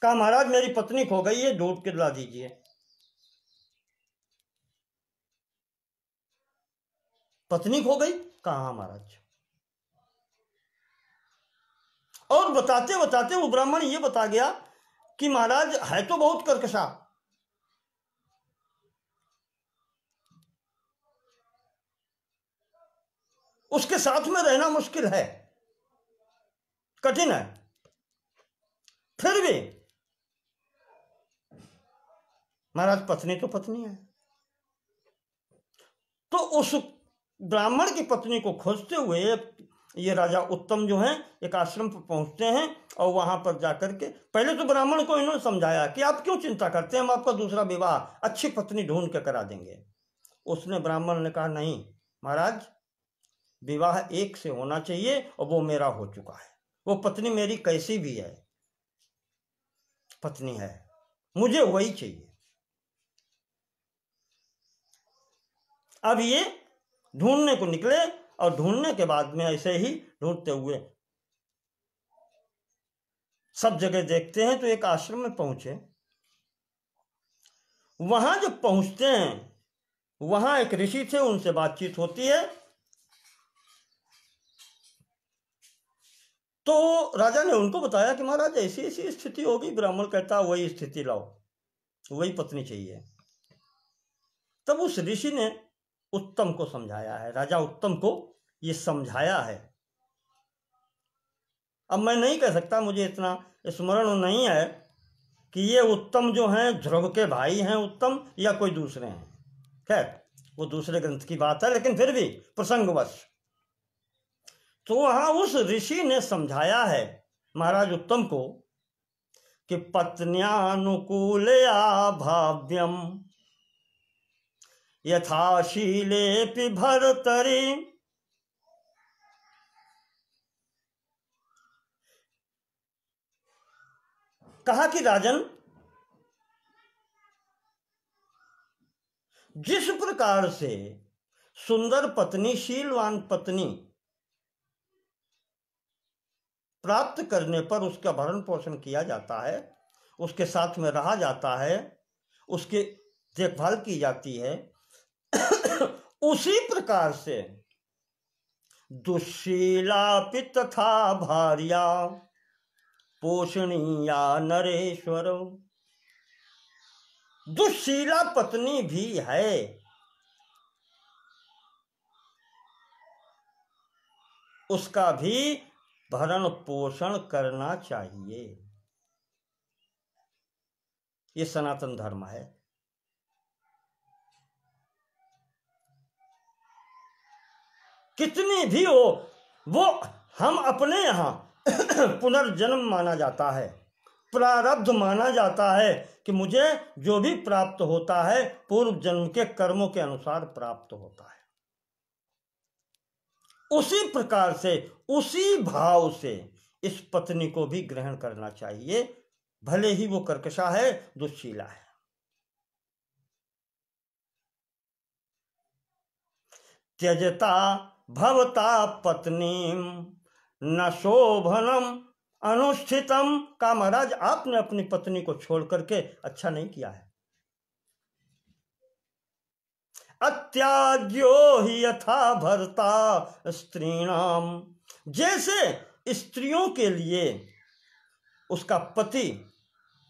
कहा महाराज मेरी पत्नी खो गई है, ढूंढ के ला दीजिए। पत्नी खो गई? कहा महाराज। और बताते बताते वो ब्राह्मण ये बता गया कि महाराज है तो बहुत कर्कशा, उसके साथ में रहना मुश्किल है, कठिन है, फिर भी महाराज पत्नी तो पत्नी है। तो उस ब्राह्मण की पत्नी को खोजते हुए ये राजा उत्तम जो हैं एक आश्रम पर पहुंचते हैं, और वहां पर जाकर के पहले तो ब्राह्मण को इन्होंने समझाया कि आप क्यों चिंता करते हैं, हम आपका दूसरा विवाह अच्छी पत्नी ढूंढ के करा देंगे। उसने ब्राह्मण ने कहा नहीं महाराज, विवाह एक से होना चाहिए, और वो मेरा हो चुका है, वो पत्नी मेरी कैसी भी है पत्नी है, मुझे वही चाहिए। अब ये ढूंढने को निकले, और ढूंढने के बाद में ऐसे ही ढूंढते हुए सब जगह देखते हैं, तो एक आश्रम में पहुंचे। वहां जब पहुंचते हैं, वहां एक ऋषि थे, उनसे बातचीत होती है। तो राजा ने उनको बताया कि महाराज ऐसी ऐसी स्थिति होगी। ब्राह्मण कहता वही स्थिति लाओ, वही पत्नी चाहिए। तब उस ऋषि ने उत्तम को समझाया है, राजा उत्तम को ये समझाया है। अब मैं नहीं कह सकता, मुझे इतना स्मरण नहीं है कि ये उत्तम जो हैं ध्रुव के भाई हैं उत्तम, या कोई दूसरे हैं। खैर वो दूसरे ग्रंथ की बात है, लेकिन फिर भी प्रसंगवश तो वहां उस ऋषि ने समझाया है महाराज उत्तम को कि पत्न्यानुकूलया भाव्यम यथाशीलेपि भर्तरि। कहा कि राजन, जिस प्रकार से सुंदर पत्नी, शीलवान पत्नी प्राप्त करने पर उसका भरण पोषण किया जाता है, उसके साथ में रहा जाता है, उसकी देखभाल की जाती है, उसी प्रकार से दुश्शीलापि तथा भार्या पोषणीया नरेश्वर। दुश्शीला पत्नी भी है, उसका भी भरण पोषण करना चाहिए। ये सनातन धर्म है। कितनी भी हो वो हम अपने यहां पुनर्जन्म माना जाता है, प्रारब्ध माना जाता है कि मुझे जो भी प्राप्त होता है पूर्व जन्म के कर्मों के अनुसार प्राप्त होता है। उसी प्रकार से, उसी भाव से इस पत्नी को भी ग्रहण करना चाहिए, भले ही वो कर्कशा है, दुश्शीला है। त्यजता भवता पत्नीम न शोभनम अनुष्ठितम। का महाराज आपने अपनी पत्नी को छोड़ करके अच्छा नहीं किया है। अत्याज्यो ही यथा भर्ता स्त्रीणाम। जैसे स्त्रियों के लिए उसका पति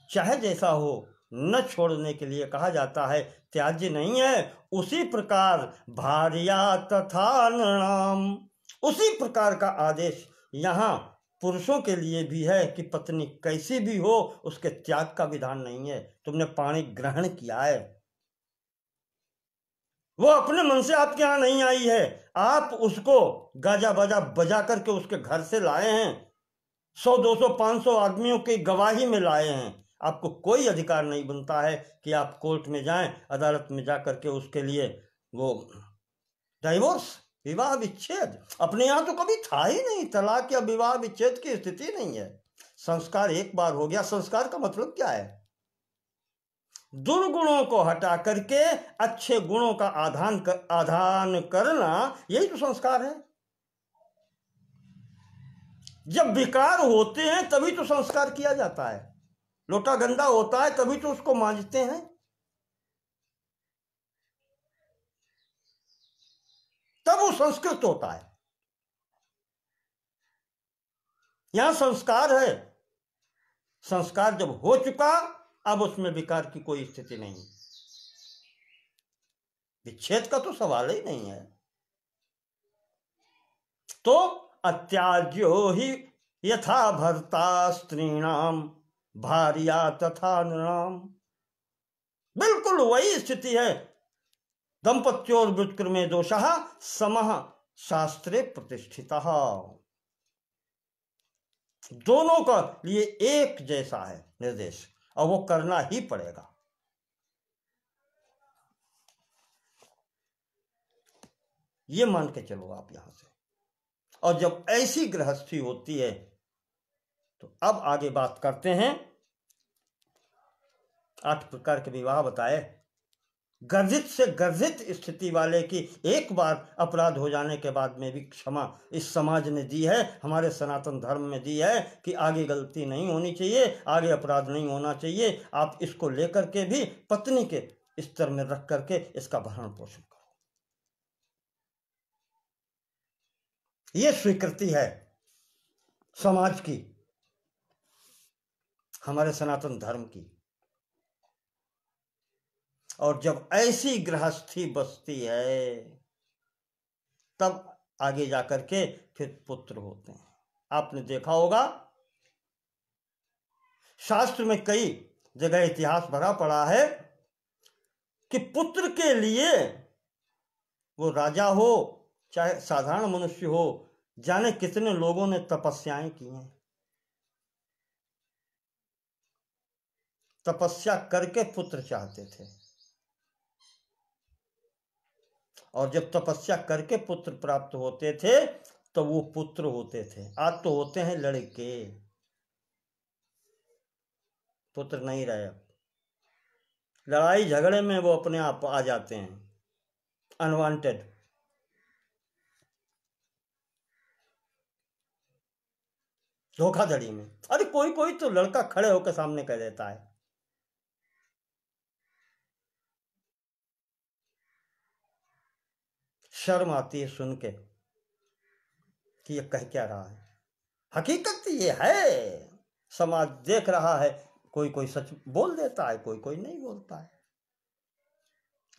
चाहे जैसा हो न छोड़ने के लिए कहा जाता है, त्याज्य नहीं है, उसी प्रकार भार्या तथा नृणाम, उसी प्रकार का आदेश यहाँ पुरुषों के लिए भी है कि पत्नी कैसी भी हो उसके त्याग का विधान नहीं है। तुमने पाणी ग्रहण किया है, वो अपने मन से आपके यहाँ नहीं आई है, आप उसको गाजा बाजा बजा करके उसके घर से लाए हैं, 100 200 500 आदमियों की गवाही में लाए हैं। आपको कोई अधिकार नहीं बनता है कि आप कोर्ट में जाएं, अदालत में जा करके उसके लिए वो डाइवोर्स विवाह विच्छेद अपने यहाँ तो कभी था ही नहीं। तलाक या विवाह विच्छेद की स्थिति नहीं है। संस्कार एक बार हो गया। संस्कार का मतलब क्या है? दुर्गुणों को हटा करके अच्छे गुणों का आधान करना, यही तो संस्कार है। जब विकार होते हैं तभी तो संस्कार किया जाता है। लोटा गंदा होता है तभी तो उसको मांजते हैं। तब वो संस्कृत होता है। यहां संस्कार है। संस्कार जब हो चुका, अब उसमें विकार की कोई स्थिति नहीं। विच्छेद का तो सवाल ही नहीं है। तो अत्याज्यो ही यथा भर्ता स्त्रीणाम भार्या तथा नृणाम। बिल्कुल वही स्थिति है। दंपत्योर व्युत्क्रमे दोषः समः शास्त्रे प्रतिष्ठितः। दोनों का लिए एक जैसा है निर्देश, और वो करना ही पड़ेगा। ये मान के चलो आप यहां से। और जब ऐसी गृहस्थी होती है तो अब आगे बात करते हैं। 8 प्रकार के विवाह बताए। गर्जित से गर्जित स्थिति वाले की एक बार अपराध हो जाने के बाद में भी क्षमा इस समाज ने दी है, हमारे सनातन धर्म में दी है कि आगे गलती नहीं होनी चाहिए, आगे अपराध नहीं होना चाहिए। आप इसको लेकर के भी पत्नी के स्तर में रख करके इसका भरण पोषण करो। ये स्वीकृति है समाज की, हमारे सनातन धर्म की। और जब ऐसी गृहस्थी बसती है तब आगे जाकर के फिर पुत्र होते हैं। आपने देखा होगा शास्त्र में कई जगह इतिहास भरा पड़ा है कि पुत्र के लिए वो राजा हो चाहे साधारण मनुष्य हो, जाने कितने लोगों ने तपस्याएं की हैं। तपस्या करके पुत्र चाहते थे, और जब तपस्या करके पुत्र प्राप्त होते थे तो वो पुत्र होते थे। आज तो होते हैं लड़के, पुत्र नहीं रहे। लड़ाई झगड़े में वो अपने आप आ जाते हैं, अनवांटेड। धोखाधड़ी में। अरे कोई कोई तो लड़का खड़े होकर सामने कह देता है। शर्म आती है सुन के कि ये कह क्या रहा है। हकीकत ये है, समाज देख रहा है। कोई कोई सच बोल देता है, कोई कोई नहीं बोलता है।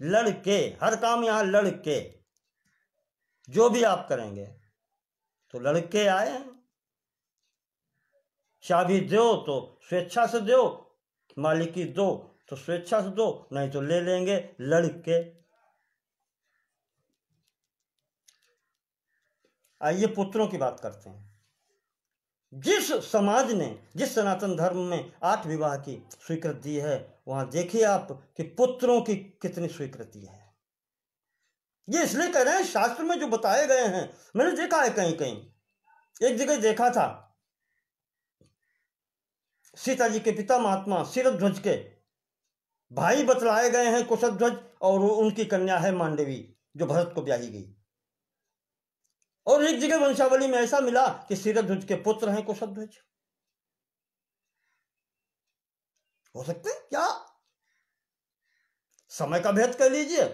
लड़के, हर काम यहां लड़के। जो भी आप करेंगे तो लड़के आए हैं। चाबी दो तो स्वेच्छा से दो, मालिकी दो तो स्वेच्छा से दो, नहीं तो ले लेंगे लड़के। आइए पुत्रों की बात करते हैं। जिस समाज ने, जिस सनातन धर्म में 8 विवाह की स्वीकृति दी है, वहां देखिए आप कि पुत्रों की कितनी स्वीकृति है। ये इसलिए कह रहे हैं, शास्त्र में जो बताए गए हैं, मैंने देखा है कहीं कहीं। एक जगह देखा था, सीता जी के पिता महात्मा शिरध्वज के भाई बतलाए गए हैं कुशध्वज, और उनकी कन्या है मांडवी जो भरत को ब्याही गई। और एक जगह वंशावली में ऐसा मिला कि शिरध्वज के पुत्र हैं कुशध्वज। हो सकते हैं क्या? समय का भेद कह लीजिए,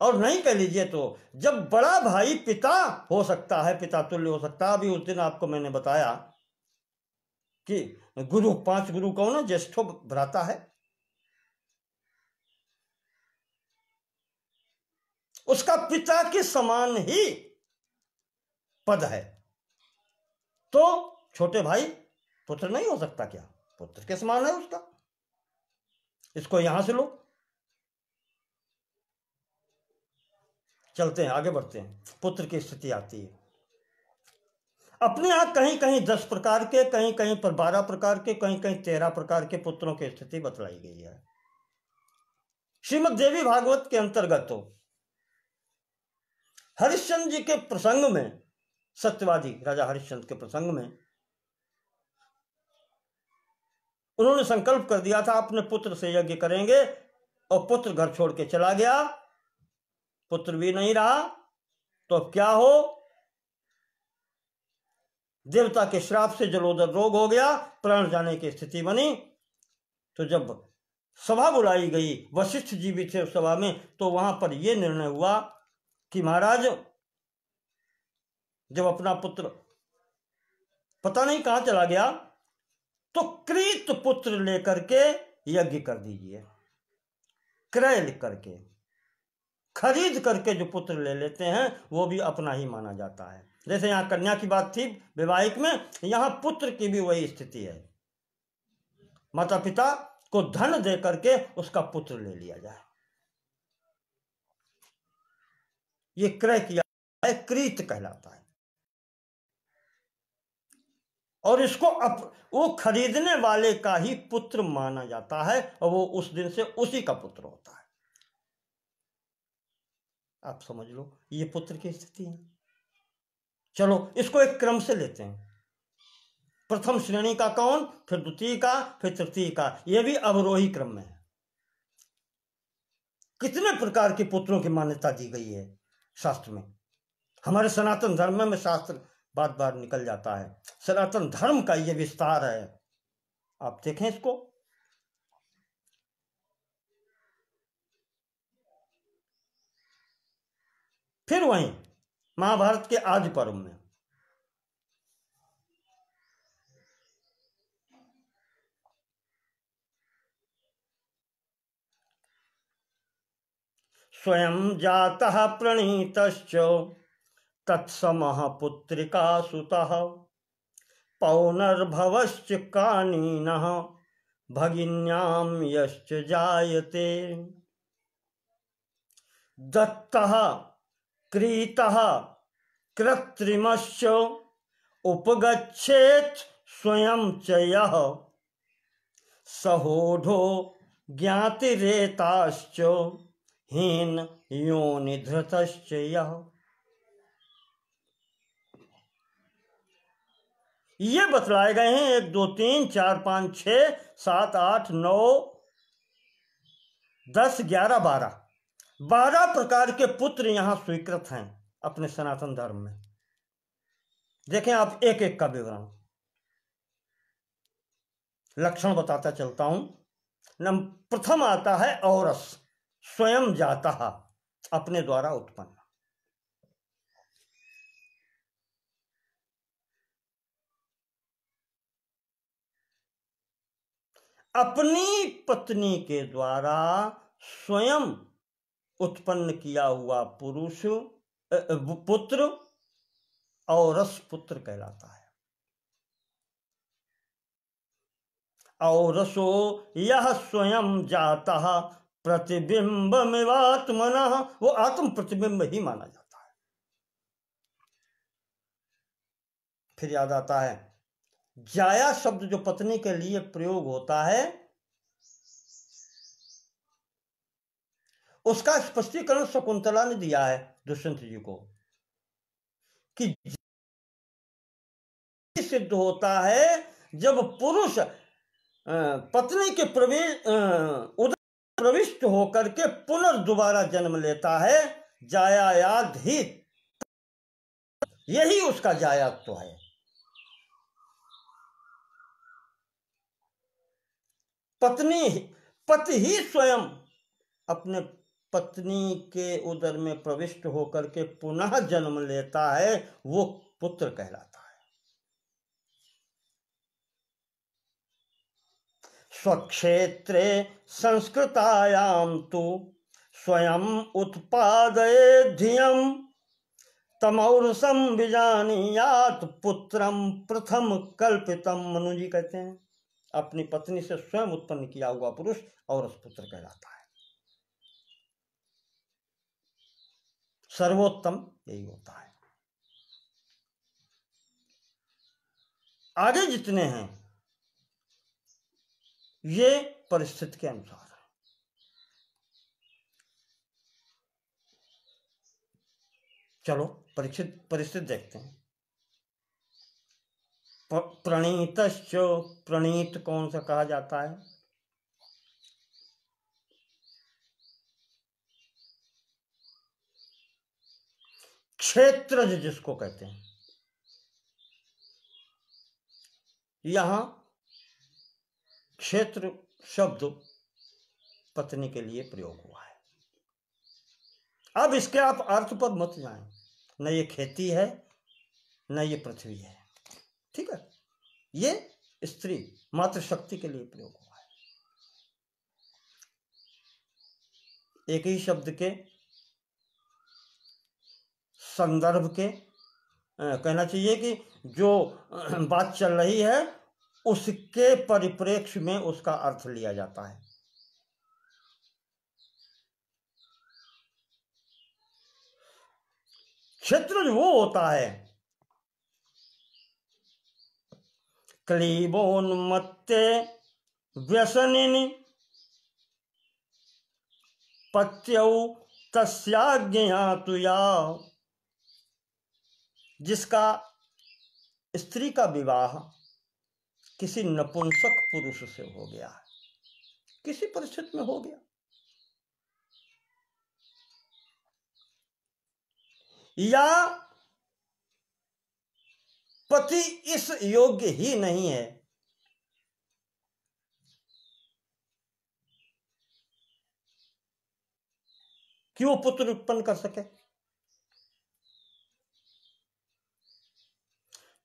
और नहीं कह लीजिए तो जब बड़ा भाई पिता हो सकता है, पिता तुल्य हो सकता है। अभी उस दिन आपको मैंने बताया कि गुरु, 5 गुरु कौन है? ज्येष्ठो भ्राता है। उसका पिता के समान ही पद है, तो छोटे भाई पुत्र नहीं हो सकता क्या? पुत्र के समान है उसका। इसको यहां से लो। चलते हैं, आगे बढ़ते हैं। पुत्र की स्थिति आती है अपने यहां कहीं कहीं 10 प्रकार के, कहीं कहीं पर 12 प्रकार के, कहीं कहीं 13 प्रकार के पुत्रों की स्थिति बतलाई गई है। श्रीमद् देवी भागवत के अंतर्गत तो हरिश्चंद्र जी के प्रसंग में, सत्यवादी राजा हरिश्चंद्र के प्रसंग में उन्होंने संकल्प कर दिया था अपने पुत्र से यज्ञ करेंगे, और पुत्र घर छोड़ के चला गया, पुत्र भी नहीं रहा। तो अब क्या हो, देवता के श्राप से जलोदर रोग हो गया, प्राण जाने की स्थिति बनी। तो जब सभा बुलाई गई, वशिष्ठ जी भी थे उस सभा में, तो वहां पर यह निर्णय हुआ कि महाराज, जब अपना पुत्र पता नहीं कहां चला गया, तो कृत पुत्र लेकर के यज्ञ कर दीजिए। क्रय लिख करके, खरीद करके जो पुत्र ले लेते हैं वो भी अपना ही माना जाता है। जैसे यहां कन्या की बात थी वैवाहिक में, यहां पुत्र की भी वही स्थिति है। माता पिता को धन दे करके उसका पुत्र ले लिया जाए, ये क्रय किया है, क्रीत कहलाता है। और इसको वो खरीदने वाले का ही पुत्र माना जाता है, और वो उस दिन से उसी का पुत्र होता है। आप समझ लो, ये पुत्र की स्थिति है। चलो इसको एक क्रम से लेते हैं, प्रथम श्रेणी का कौन, फिर द्वितीय का, फिर तृतीय का, यह भी अवरोही क्रम में है। कितने प्रकार के पुत्रों की मान्यता दी गई है शास्त्र में। हमारे सनातन धर्म में शास्त्र बार बार निकल जाता है, सनातन धर्म का यह विस्तार है। आप देखें इसको, फिर वहीं महाभारत के आदि पर्व में स्वयं जातः प्रणीतश्च तत्समः पुत्रिका सुतः पौनर्भवश्च कानीनः भगिन्यां यश्च जायते दत्तः क्रीतः कृत्रिमश्च उपगच्छेत् स्वयं च यः सहोढो ज्ञातिरेताश्च हीन योनिधृतश्च यः। ये बतलाए गए हैं 1 2 3 4 5 6 7 8 9 10 11 12 प्रकार के पुत्र यहां स्वीकृत हैं अपने सनातन धर्म में। देखें आप एक एक का विवरण, लक्षण बताता चलता हूं। प्रथम आता है औरस, स्वयं जाता, अपने द्वारा उत्पन्न। अपनी पत्नी के द्वारा स्वयं उत्पन्न किया हुआ पुरुष पुत्र औरस पुत्र कहलाता है। औरसो यह स्वयं जाता प्रतिबिंबमिवात्मनः, वो आत्म प्रतिबिंब ही माना जाता है। फिर याद आता है, जाया शब्द जो पत्नी के लिए प्रयोग होता है, उसका स्पष्टीकरण शकुंतला ने दिया है दुष्यंत जी को, कि सिद्ध होता है जब पुरुष पत्नी के उदर प्रविष्ट होकर के पुनर्दोबारा जन्म लेता है, जायायाद ही, यही उसका जायात्व है। पति ही स्वयं अपने पत्नी के उदर में प्रविष्ट होकर के पुनः जन्म लेता है, वो पुत्र कहलाता है। स्वक्षेत्रे संस्कृतायां तु स्वयं उत्पादये धियं तमौरसं विजानीयात् पुत्रम प्रथम कल्पितम। मनु जी कहते हैं अपनी पत्नी से स्वयं उत्पन्न किया हुआ पुरुष औरस पुत्र कहलाता है। सर्वोत्तम यही होता है। आगे जितने हैं ये परिस्थिति के अनुसार है। चलो परिस्थिति देखते हैं। प्रणीतश्च, प्रणीत कौन सा कहा जाता है? क्षेत्रज जिसको कहते हैं। यहां क्षेत्र शब्द पत्नी के लिए प्रयोग हुआ है। अब इसके आप अर्थ पर मत जाएं, न ये खेती है न ये पृथ्वी है, ठीक है। ये स्त्री मातृशक्ति के लिए प्रयोग हुआ है। एक ही शब्द के संदर्भ के कहना चाहिए कि जो बात चल रही है उसके परिप्रेक्ष्य में उसका अर्थ लिया जाता है। क्षेत्रज वो होता है क्लीबोन्मत्ते व्यसनिनि पत्यौ तस्याज्ञया, जिसका स्त्री का विवाह किसी नपुंसक पुरुष से हो गया है, किसी परिस्थिति में हो गया, या पति इस योग्य ही नहीं है कि वो पुत्र उत्पन्न कर सके,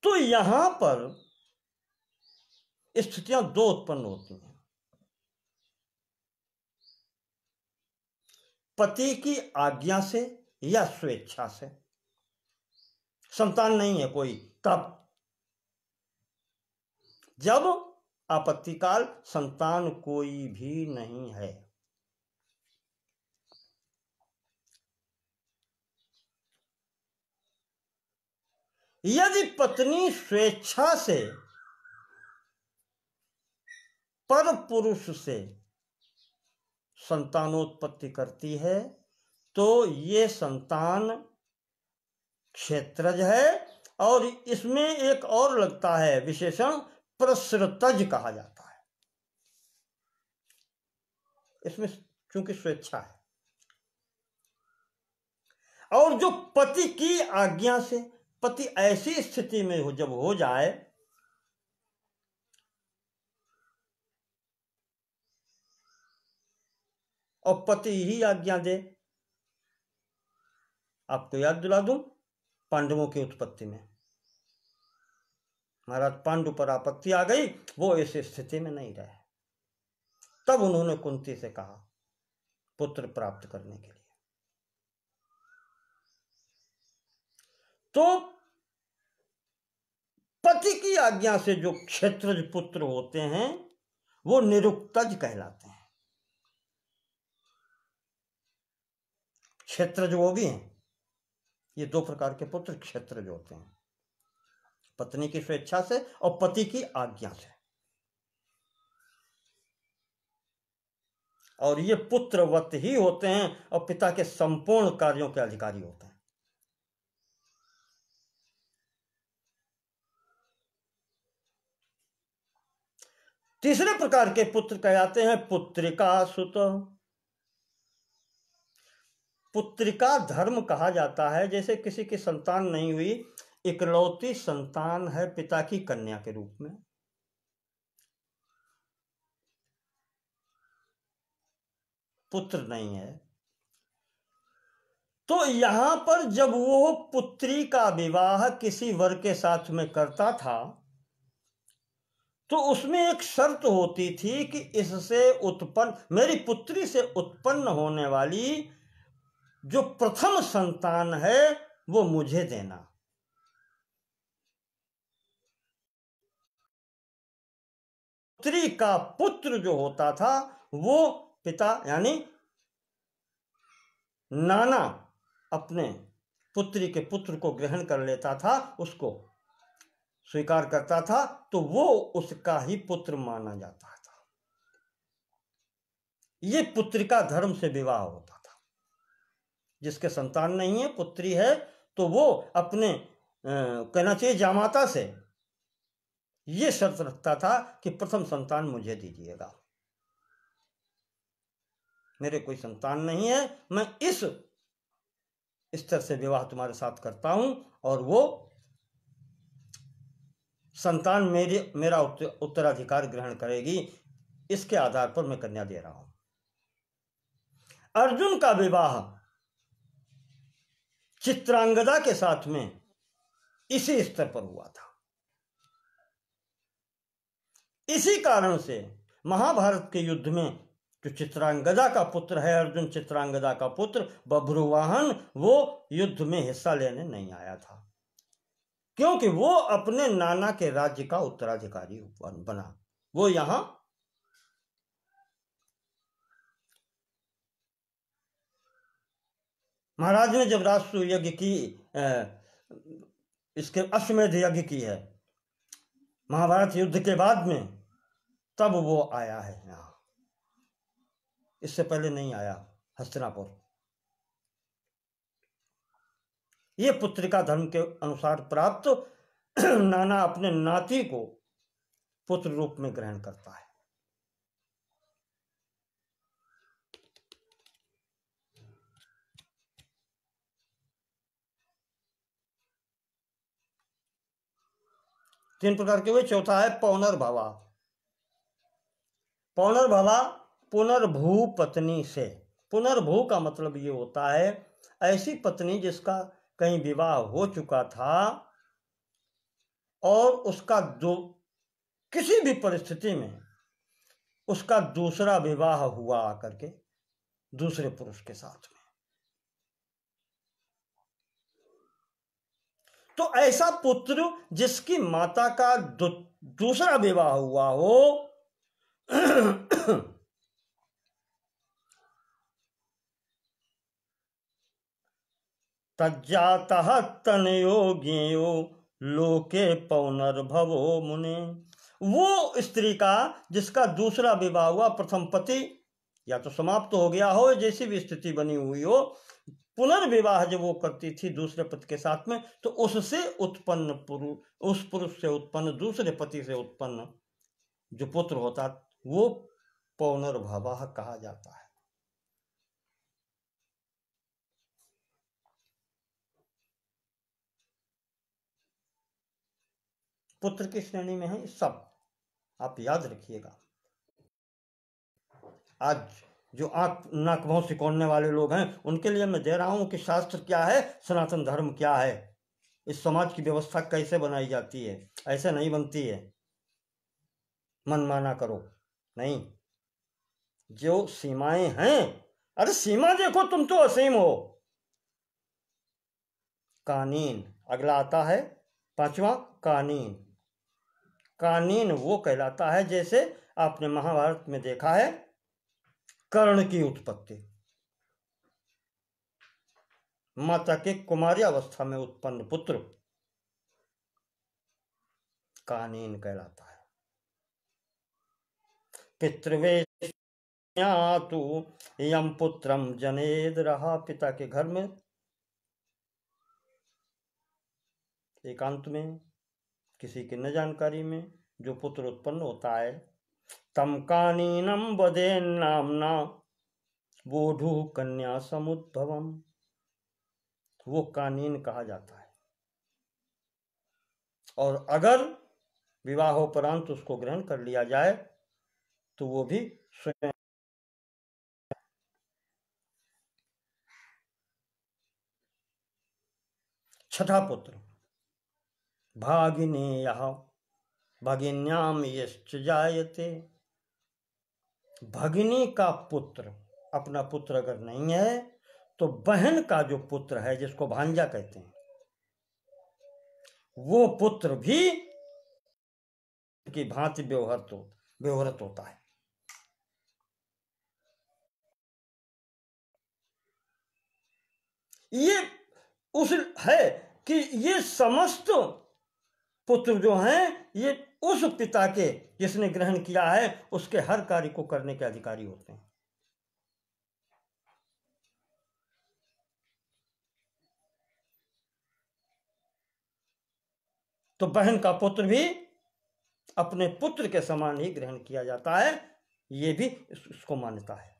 तो यहां पर स्थितियां दो उत्पन्न होती हैं। पति की आज्ञा से या स्वेच्छा से। संतान नहीं है कोई, तब जब आपत्तिकाल संतान कोई भी नहीं है, यदि पत्नी स्वेच्छा से पर पुरुष से संतानोत्पत्ति करती है तो ये संतान क्षेत्रज है, और इसमें एक और लगता है विशेषण प्रसृतज कहा जाता है। इसमें चूंकि स्वेच्छा है, और जो पति की आज्ञा से, पति ऐसी स्थिति में जब हो जाए और पति ही आज्ञा दे। आपको याद दिला दूं पांडवों की उत्पत्ति में, महाराज पांडु पर आपत्ति आ गई, वो ऐसी स्थिति में नहीं रहे, तब उन्होंने कुंती से कहा पुत्र प्राप्त करने के लिए। तो पति की आज्ञा से जो क्षेत्रज पुत्र होते हैं वो निरुक्तज कहलाते हैं। क्षेत्रज वो भी हैं। ये दो प्रकार के पुत्र क्षेत्रज होते हैं, पत्नी की स्वेच्छा से और पति की आज्ञा से। और ये पुत्रवत ही होते हैं और पिता के संपूर्ण कार्यों के अधिकारी होते हैं। तीसरे प्रकार के पुत्र कहलाते हैं पुत्रिका सुत। पुत्रिका धर्म कहा जाता है, जैसे किसी की संतान नहीं हुई, इकलौती संतान है पिता की कन्या के रूप में, पुत्र नहीं है, तो यहां पर जब वो पुत्री का विवाह किसी वर के साथ में करता था तो उसमें एक शर्त होती थी कि इससे उत्पन्न, मेरी पुत्री से उत्पन्न होने वाली जो प्रथम संतान है वो मुझे देना। पुत्री का पुत्र जो होता था वो पिता यानी नाना अपने पुत्री के पुत्र को ग्रहण कर लेता था, उसको स्वीकार करता था, तो वो उसका ही पुत्र माना जाता था। ये पुत्रिका धर्म से विवाह होता था। जिसके संतान नहीं है, पुत्री है, तो वो अपने कहना चाहिए जामाता से ये शर्त रखता था कि प्रथम संतान मुझे दीजिएगा, मेरे कोई संतान नहीं है, मैं इस स्तर से विवाह तुम्हारे साथ करता हूं और वो संतान मेरा उत्तराधिकार ग्रहण करेगी, इसके आधार पर मैं कन्या दे रहा हूं। अर्जुन का विवाह चित्रांगदा के साथ में इसी स्तर पर हुआ था। इसी कारण से महाभारत के युद्ध में जो चित्रांगदा का पुत्र है, अर्जुन चित्रांगदा का पुत्र बभ्रुवाहन, वो युद्ध में हिस्सा लेने नहीं आया था, क्योंकि वो अपने नाना के राज्य का उत्तराधिकारी बना। वो यहां महाराज ने जब राष्ट्र यज्ञ की, इसके अश्वमेध यज्ञ की है महाभारत युद्ध के बाद में, तब वो आया है यहां, इससे पहले नहीं आया हस्तिनापुर। ये पुत्रिका धर्म के अनुसार प्राप्त नाना अपने नाती को पुत्र रूप में ग्रहण करता है। तीन प्रकार के हुए। चौथा है पौनर्भवा। पौनर्भवा पुनर्भू पत्नी से। पुनर्भू का मतलब ये होता है ऐसी पत्नी जिसका कहीं विवाह हो चुका था और उसका किसी भी परिस्थिति में उसका दूसरा विवाह हुआ आकर के दूसरे पुरुष के साथ में, तो ऐसा पुत्र जिसकी माता का दूसरा विवाह हुआ हो तज्जातः तनयो ज्ञेयो लोके पौनर्भवो मुने। वो स्त्री का जिसका दूसरा विवाह हुआ, प्रथम पति या तो समाप्त हो गया हो, जैसी भी स्थिति बनी हुई हो, पुनर्विवाह जब वो करती थी दूसरे पति के साथ में, तो उससे उत्पन्न पुरुष, उस पुरुष से उत्पन्न दूसरे पति से उत्पन्न जो पुत्र होता वो पौनर्भवः कहा जाता है। पुत्र की श्रेणी में है सब, आप याद रखिएगा। आज जो आंख नाक मुंह सिकोड़ने वाले लोग हैं उनके लिए मैं दे रहा हूं कि शास्त्र क्या है, सनातन धर्म क्या है, इस समाज की व्यवस्था कैसे बनाई जाती है। ऐसे नहीं बनती है मनमाना करो, नहीं, जो सीमाएं हैं, अरे सीमा देखो, तुम तो असीम हो। कानीन अगला आता है, पांचवा कानीन। कानीन वो कहलाता है जैसे आपने महाभारत में देखा है कर्ण की उत्पत्ति, माता के कुमारी अवस्था में उत्पन्न पुत्र कानीन कहलाता है। पितृवेश्यातु यम पुत्रम जनेद रहा। पिता के घर में एकांत में किसी की न जानकारी में जो पुत्र उत्पन्न होता है, तम कानीनम वदेन नामना बोधु कन्या समुद्भवम, वो कानीन कहा जाता है। और अगर विवाहोपरांत उसको ग्रहण कर लिया जाए तो वो भी स्वयं। छठा पुत्र भागिनेयः भगिन्याम यश्च जायते। भगिनी का पुत्र, अपना पुत्र अगर नहीं है तो बहन का जो पुत्र है जिसको भांजा कहते हैं, वो पुत्र भी की भांति व्यवहृत होता है। ये उस है कि ये समस्त पुत्र जो हैं ये उस पिता के जिसने ग्रहण किया है उसके हर कार्य को करने के अधिकारी होते हैं। तो बहन का पुत्र भी अपने पुत्र के समान ही ग्रहण किया जाता है। ये भी इसको मान्यता है।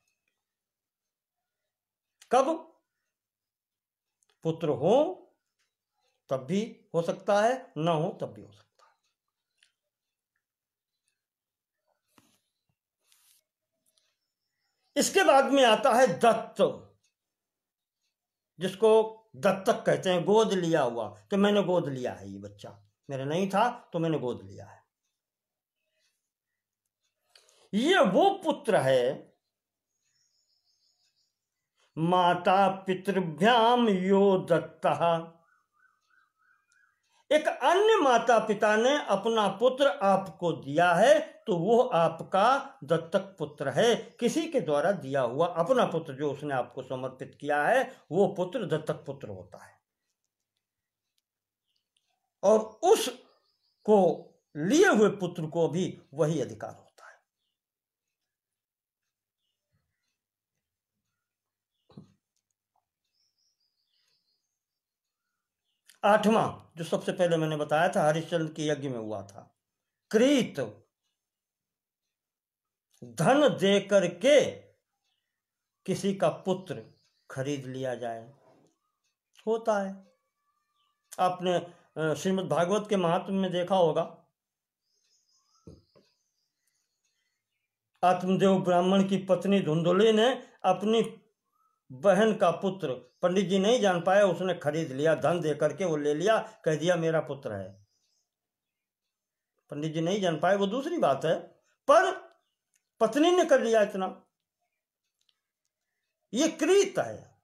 कब पुत्र हो तब भी हो सकता है, न हो तब भी हो सकता है। इसके बाद में आता है दत्त, जिसको दत्तक कहते हैं, गोद लिया हुआ, कि मैंने गोद लिया है, ये बच्चा मेरा नहीं था तो मैंने गोद लिया है। ये वो पुत्र है माता पितृभ्याम यो दत्तः। एक अन्य माता पिता ने अपना पुत्र आपको दिया है तो वो आपका दत्तक पुत्र है। किसी के द्वारा दिया हुआ अपना पुत्र जो उसने आपको समर्पित किया है वो पुत्र दत्तक पुत्र होता है, और उसको लिए हुए पुत्र को भी वही अधिकार होता है। आठवां, जो सबसे पहले मैंने बताया था, हरिश्चंद्र के यज्ञ में हुआ था, क्रीत, धन दे करके किसी का पुत्र खरीद लिया जाए, होता है। आपने श्रीमद् भागवत के महात्म्य में देखा होगा, आत्मदेव ब्राह्मण की पत्नी धुंधुली ने अपनी बहन का पुत्र, पंडित जी नहीं जान पाए, उसने खरीद लिया, धन दे करके वो ले लिया, कह दिया मेरा पुत्र है। पंडित जी नहीं जान पाए वो दूसरी बात है, पर पत्नी ने कर लिया इतना, ये क्रीत है।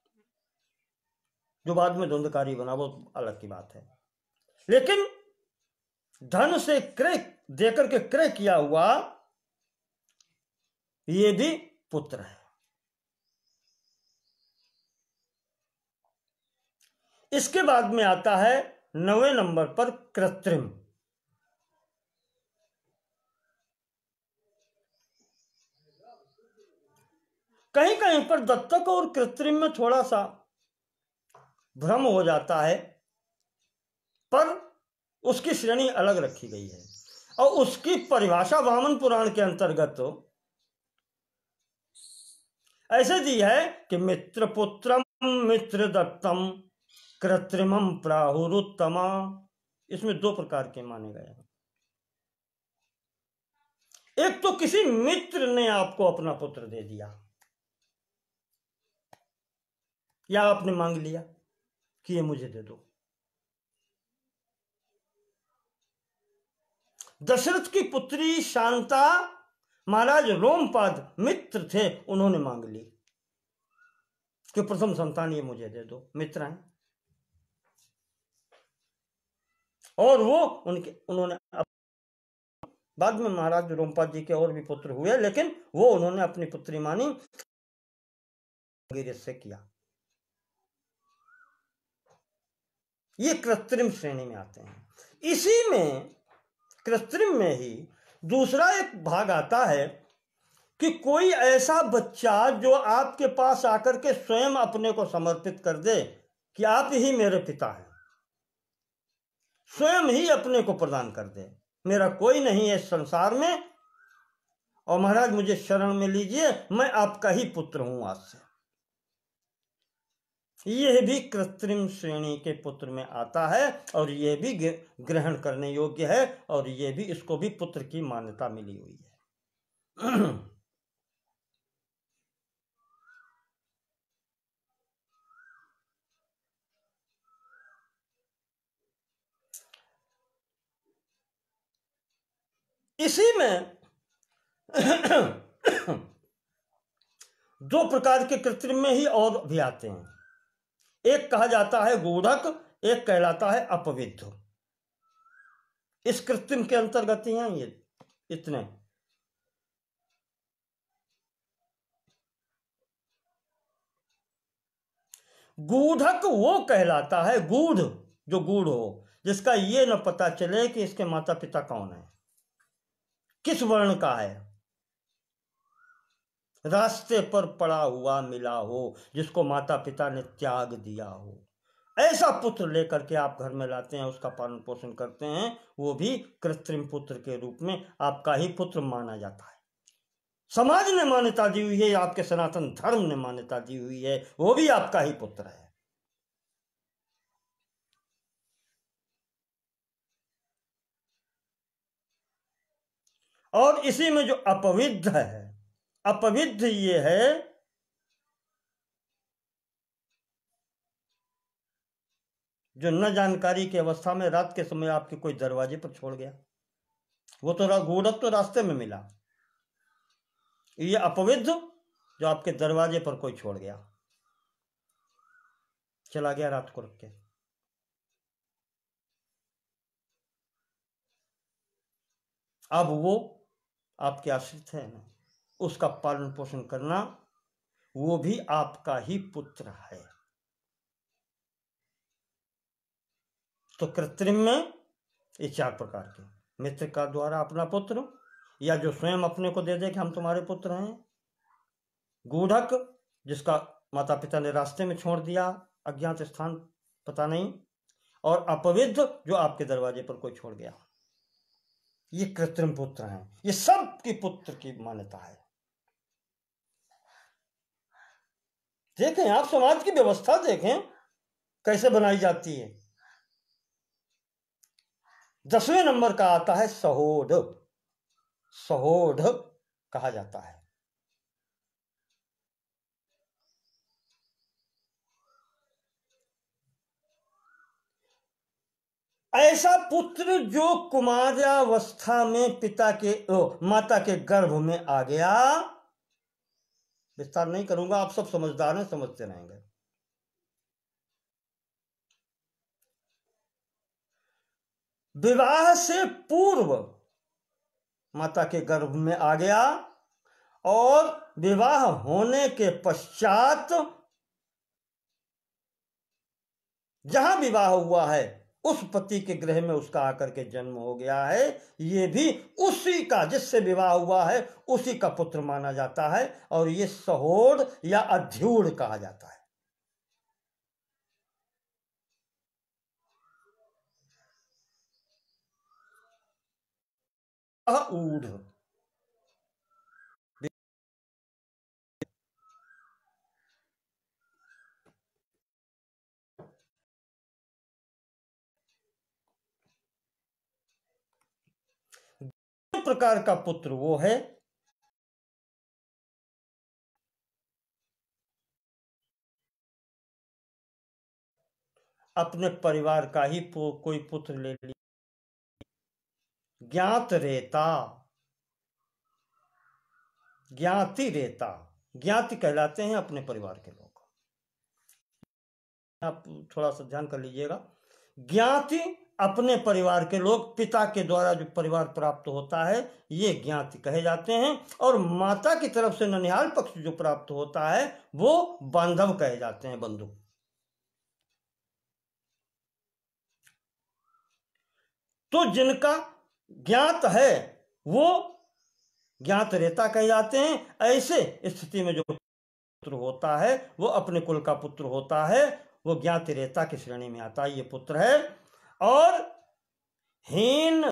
जो बाद में धुंधकारी बना वो अलग की बात है, लेकिन धन से क्रय देकर के क्रय किया हुआ ये भी पुत्र है। इसके बाद में आता है 9वें नंबर पर कृत्रिम। कहीं कहीं पर दत्तक और कृत्रिम में थोड़ा सा भ्रम हो जाता है, पर उसकी श्रेणी अलग रखी गई है, और उसकी परिभाषा वामन पुराण के अंतर्गत ऐसे दी है कि मित्र पुत्रम मित्र दत्तम कृत्रिमम प्राहुरुत्तमा। इसमें दो प्रकार के माने गए हैं। एक तो किसी मित्र ने आपको अपना पुत्र दे दिया, या आपने मांग लिया कि ये मुझे दे दो। दशरथ की पुत्री शांता, महाराज रोमपाद मित्र थे, उन्होंने मांग ली कि प्रथम संतान ये मुझे दे दो, मित्र हैं, और वो उन्होंने बाद में महाराज रोमपाद जी के और भी पुत्र हुए, लेकिन वो उन्होंने अपनी पुत्री मानी, से किया। ये कृत्रिम श्रेणी में आते हैं। इसी में कृत्रिम में ही दूसरा एक भाग आता है कि कोई ऐसा बच्चा जो आपके पास आकर के स्वयं अपने को समर्पित कर दे कि आप ही मेरे पिता हैं, स्वयं ही अपने को प्रदान कर दे, मेरा कोई नहीं है इस संसार में, और महाराज मुझे शरण में लीजिए, मैं आपका ही पुत्र हूं आज से। यह भी कृत्रिम श्रेणी के पुत्र में आता है, और यह भी ग्रहण करने योग्य है, और यह भी, इसको भी पुत्र की मान्यता मिली हुई है। इसी में दो प्रकार के कृत्रिम में ही और भी आते हैं। एक कहा जाता है गूढ़क, एक कहलाता है अपविद्ध। इस कृत्रिम के अंतर्गत ही हैं ये इतने। गूढ़क वो कहलाता है, गूढ़ जो गूढ़ हो, जिसका ये न पता चले कि इसके माता पिता कौन है, किस वर्ण का है, रास्ते पर पड़ा हुआ मिला हो, जिसको माता पिता ने त्याग दिया हो, ऐसा पुत्र लेकर के आप घर में लाते हैं, उसका पालन पोषण करते हैं, वो भी कृत्रिम पुत्र के रूप में आपका ही पुत्र माना जाता है। समाज ने मान्यता दी हुई है, आपके सनातन धर्म ने मान्यता दी हुई है, वो भी आपका ही पुत्र है। और इसी में जो अपविद्ध है, अपविद्ध ये है जो न जानकारी की अवस्था में रात के समय आपके कोई दरवाजे पर छोड़ गया, वो तो गोरख तो रास्ते में मिला। ये अपविद्ध जो आपके दरवाजे पर कोई छोड़ गया, चला गया रात को रख के, अब वो आपके आश्रित है ना, उसका पालन पोषण करना, वो भी आपका ही पुत्र है। तो कृत्रिम में ये 4 प्रकार के, मित्र का द्वारा अपना पुत्र, या जो स्वयं अपने को दे दे कि हम तुम्हारे पुत्र हैं, गूढ़क जिसका माता पिता ने रास्ते में छोड़ दिया, अज्ञात स्थान पता नहीं, और अपविद्ध जो आपके दरवाजे पर कोई छोड़ गया, ये कृत्रिम पुत्र हैं। ये सब की पुत्र की मान्यता है। देखें आप समाज की व्यवस्था देखें कैसे बनाई जाती है। 10वें नंबर का आता है सहोड, सहोड कहा जाता है। ऐसा पुत्र जो कुमारावस्था में पिता के माता के गर्भ में आ गया, विस्तार नहीं करूंगा, आप सब समझदार हैं, समझते रहेंगे। विवाह से पूर्व माता के गर्भ में आ गया और विवाह होने के पश्चात जहां विवाह हुआ है उस पति के गृह में उसका आकर के जन्म हो गया है, ये भी उसी का, जिससे विवाह हुआ है उसी का पुत्र माना जाता है, और ये सहोड या अध्यूढ़ कहा जाता है। ऊढ़ प्रकार का पुत्र वो है अपने परिवार का ही कोई पुत्र ले लिया, ज्ञात रेता, ज्ञाति रेता, ज्ञाति कहलाते हैं अपने परिवार के लोग। आप थोड़ा सा ध्यान कर लीजिएगा, ज्ञाति अपने परिवार के लोग, पिता के द्वारा जो परिवार प्राप्त होता है ये ज्ञाति कहे जाते हैं, और माता की तरफ से ननिहाल पक्ष जो प्राप्त होता है वो बांधव कहे जाते हैं, बंधु। तो जिनका ज्ञात है वो ज्ञात रेता कहे जाते हैं। ऐसे स्थिति में जो पुत्र होता है वो अपने कुल का पुत्र होता है, वो ज्ञात रेता की श्रेणी में आता है, ये पुत्र है। और हीन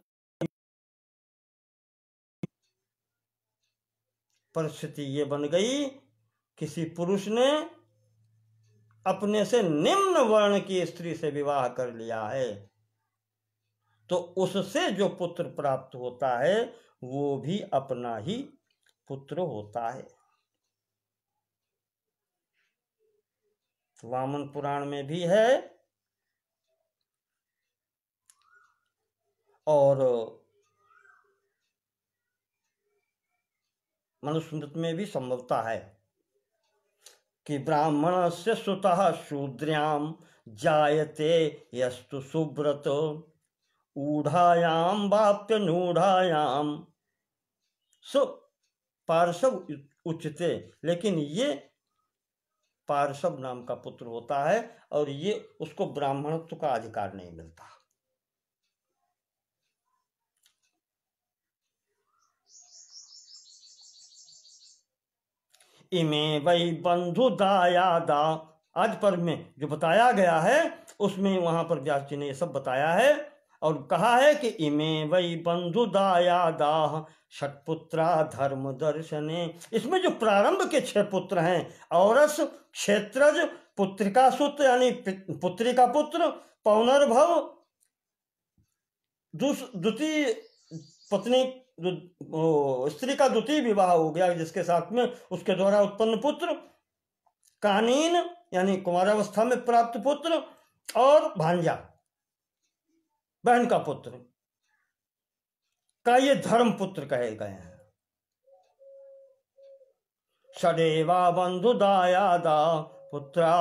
परिस्थिति ये बन गई, किसी पुरुष ने अपने से निम्न वर्ण की स्त्री से विवाह कर लिया है, तो उससे जो पुत्र प्राप्त होता है वो भी अपना ही पुत्र होता है। वामन पुराण में भी है और मनुस्मृति में भी संभवता है कि ब्राह्मण से सुतः शूद्र्याम जायते यस्तु सुब्रत ऊढ़ायाम वाप्य नूढ़ायाम सो पार्श्व उच्चते। लेकिन ये पार्श्व नाम का पुत्र होता है और ये उसको ब्राह्मणत्व का अधिकार नहीं मिलता। इमे वै बंधु दायादा आज पर्व में जो बताया गया है उसमें वहाँ पर व्यास जी ने ये सब बताया है और कहा है कि इमे वही बंधु दायादाह षटपुत्रा धर्म दर्शने। इसमें जो प्रारंभ के 6 पुत्र हैं, औरस, क्षेत्रज, पुत्रिका सूत्र यानी पुत्री का पुत्र, पौनर्भव, द्वितीय पत्नी स्त्री का द्वितीय विवाह हो गया जिसके साथ में उसके द्वारा उत्पन्न पुत्र, कानीन यानी कुमारावस्था में प्राप्त पुत्र, और भांजा बहन का पुत्र का ये धर्म पुत्र कहे गए हैं। सदैवा बंधु दायादा पुत्रा,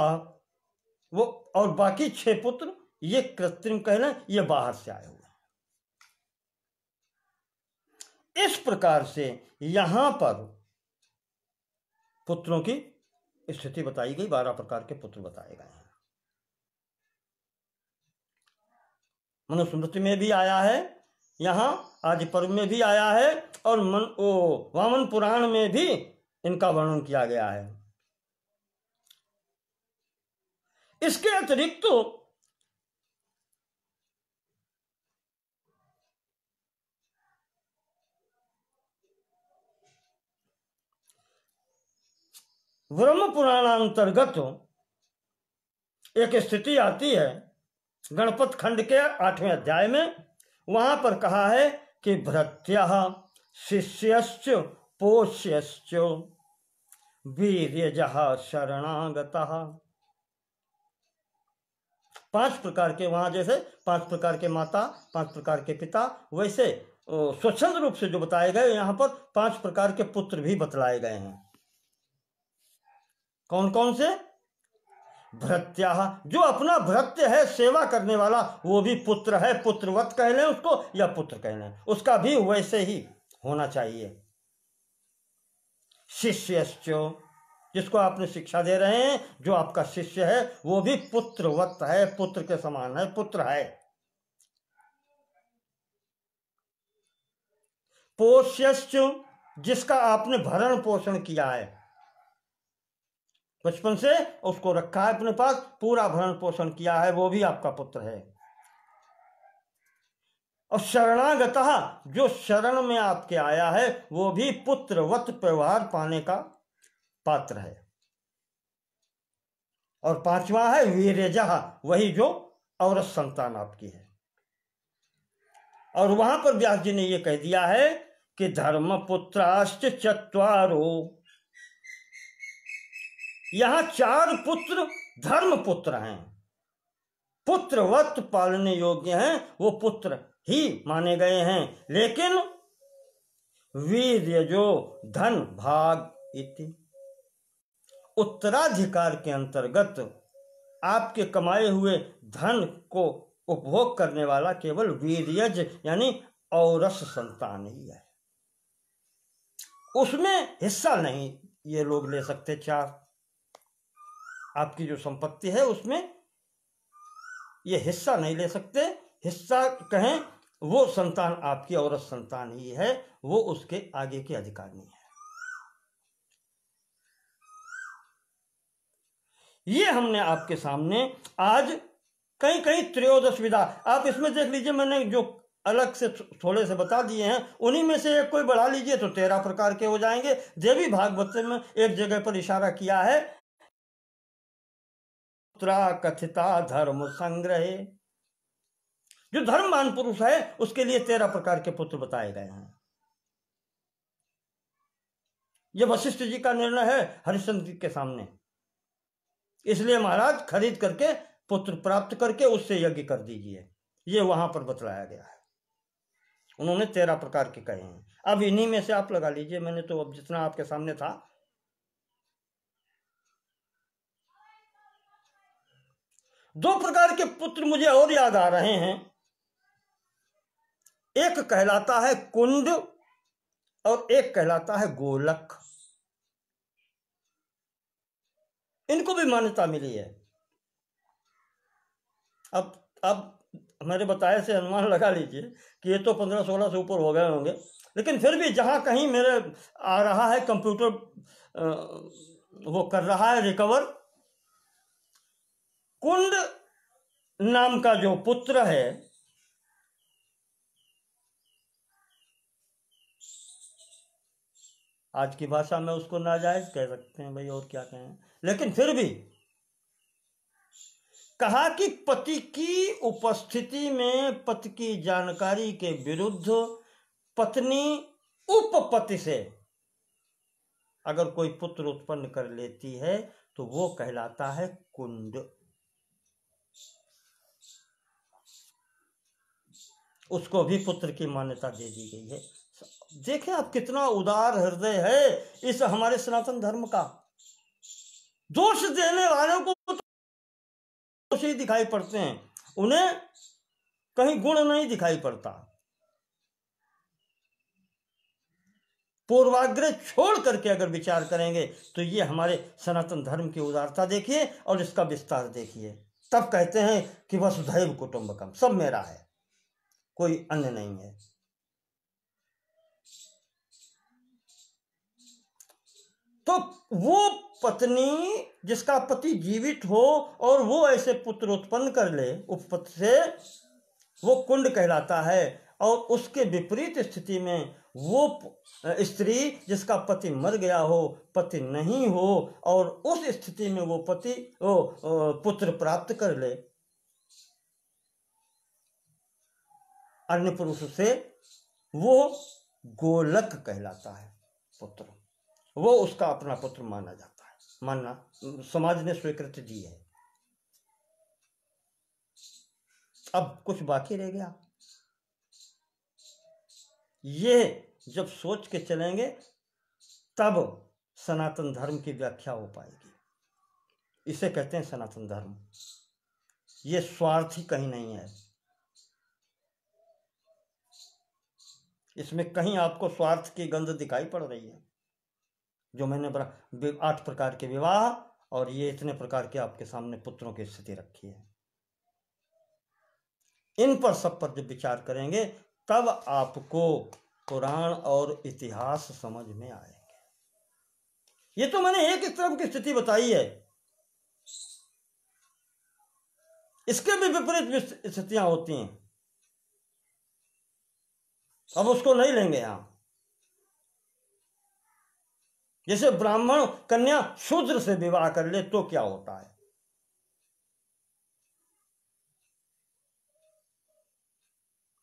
वो और बाकी 6 पुत्र ये कृत्रिम कहना, ये बाहर से आए हुए। इस प्रकार से यहां पर पुत्रों की स्थिति बताई गई, 12 प्रकार के पुत्र बताए गए हैं। मनुस्मृति में भी आया है, यहाँ आदि पर्व में भी आया है, और वामन पुराण में भी इनका वर्णन किया गया है। इसके अतिरिक्त ब्रह्म पुराणांतर्गत एक स्थिति आती है गणपत खंड के 8वें अध्याय में। वहां पर कहा है कि भृत्यः शिष्यश्च पोष्यश्च वीर्यजः शरणागतः। 5 प्रकार के, वहां जैसे 5 प्रकार के माता, 5 प्रकार के पिता, वैसे स्वच्छंद रूप से जो बताए गए यहाँ पर 5 प्रकार के पुत्र भी बतलाए गए हैं। कौन कौन से? भृत्या, जो अपना भृत्य है, सेवा करने वाला, वो भी पुत्र है, पुत्रवत कह लें उसको या पुत्र कह लें, उसका भी वैसे ही होना चाहिए। शिष्यश्च, जिसको आपने शिक्षा दे रहे हैं, जो आपका शिष्य है वो भी पुत्रवत है, पुत्र के समान है, पुत्र है। पोष्यश्च, जिसका आपने भरण पोषण किया है, बचपन से उसको रखा है अपने पास, पूरा भरण पोषण किया है, वो भी आपका पुत्र है। और शरणागतः, जो शरण में आपके आया है, वो भी पुत्रवत व्यवहार पाने का पात्र है। और 5वां है वीर्यजः, वही जो औरत संतान आपकी है। और वहां पर व्यास जी ने ये कह दिया है कि धर्म पुत्राश्च चत्वारो, यहां 4 पुत्र धर्म पुत्र हैं, पुत्रवत पालने योग्य हैं, वो पुत्र ही माने गए हैं। लेकिन वीर्य जो धन भाग इति, उत्तराधिकार के अंतर्गत आपके कमाए हुए धन को उपभोग करने वाला केवल वीर्यज यानी औरस संतान ही है, उसमें हिस्सा नहीं ये लोग ले सकते। 4 आपकी जो संपत्ति है उसमें ये हिस्सा नहीं ले सकते। हिस्सा कहें वो संतान आपकी औरत संतान ही है, वो उसके आगे के अधिकार नहीं है। ये हमने आपके सामने आज कहीं कहीं त्रयोदश विधा, आप इसमें देख लीजिए, मैंने जो अलग से थोड़े से बता दिए हैं उन्हीं में से एक कोई बढ़ा लीजिए तो 13 प्रकार के हो जाएंगे। देवी भागवत में एक जगह पर इशारा किया है, कथिता धर्म संग्रहे, जो धर्मवान पुरुष है उसके लिए 13 प्रकार के पुत्र बताए गए हैं। यह वशिष्ठ जी का निर्णय है हरिश्चंद्र जी के सामने, इसलिए महाराज खरीद करके पुत्र प्राप्त करके उससे यज्ञ कर दीजिए, ये वहां पर बतलाया गया है। उन्होंने 13 प्रकार के कहे हैं। अब इन्हीं में से आप लगा लीजिए, मैंने तो अब जितना आपके सामने था। दो प्रकार के पुत्र मुझे और याद आ रहे हैं, एक कहलाता है कुंड और एक कहलाता है गोलक। इनको भी मान्यता मिली है। अब हमारे बताए से अनुमान लगा लीजिए कि ये तो 15-16 से ऊपर हो गए होंगे, लेकिन फिर भी जहां कहीं मेरे आ रहा है, कंप्यूटर वो कर रहा है रिकवर, कुंड नाम का जो पुत्र है, आज की भाषा में उसको नाजायज कह सकते हैं भाई, और क्या कहें, लेकिन फिर भी कहा कि पति की उपस्थिति में पति की जानकारी के विरुद्ध पत्नी उपपति से अगर कोई पुत्र उत्पन्न कर लेती है तो वो कहलाता है कुंड। उसको भी पुत्र की मान्यता दे दी गई है। देखें आप कितना उदार हृदय है इस हमारे सनातन धर्म का। दोष देने वालों को दोष ही दिखाई पड़ते हैं, उन्हें कहीं गुण नहीं दिखाई पड़ता। पूर्वाग्रह छोड़ करके अगर विचार करेंगे तो ये हमारे सनातन धर्म की उदारता देखिए और इसका विस्तार देखिए। तब कहते हैं कि वसुधैव कुटुंबकम, सब मेरा है, कोई अन्य नहीं है। तो वो पत्नी जिसका पति जीवित हो और वो ऐसे पुत्र उत्पन्न कर ले उपपति से, वो कुंड कहलाता है। और उसके विपरीत स्थिति में वो स्त्री जिसका पति मर गया हो, पति नहीं हो, और उस स्थिति में वो पति पुत्र प्राप्त कर ले अन्य पुरुष से, वो गोलक कहलाता है पुत्र। वो उसका अपना पुत्र माना जाता है, मानना समाज ने स्वीकृति दी है। अब कुछ बाकी रह गया, ये जब सोच के चलेंगे तब सनातन धर्म की व्याख्या हो पाएगी। इसे कहते हैं सनातन धर्म। ये स्वार्थी कहीं नहीं है, इसमें कहीं आपको स्वार्थ की गंध दिखाई पड़ रही है। जो मैंने 8 प्रकार के विवाह और ये इतने प्रकार के आपके सामने पुत्रों की स्थिति रखी है, इन पर सब पर जब विचार करेंगे तब आपको पुराण और इतिहास समझ में आएंगे। ये तो मैंने एक तरफ की स्थिति बताई है, इसके भी विपरीत स्थितियां होती हैं। अब उसको नहीं लेंगे यहां। जैसे ब्राह्मण कन्या शूद्र से विवाह कर ले तो क्या होता है,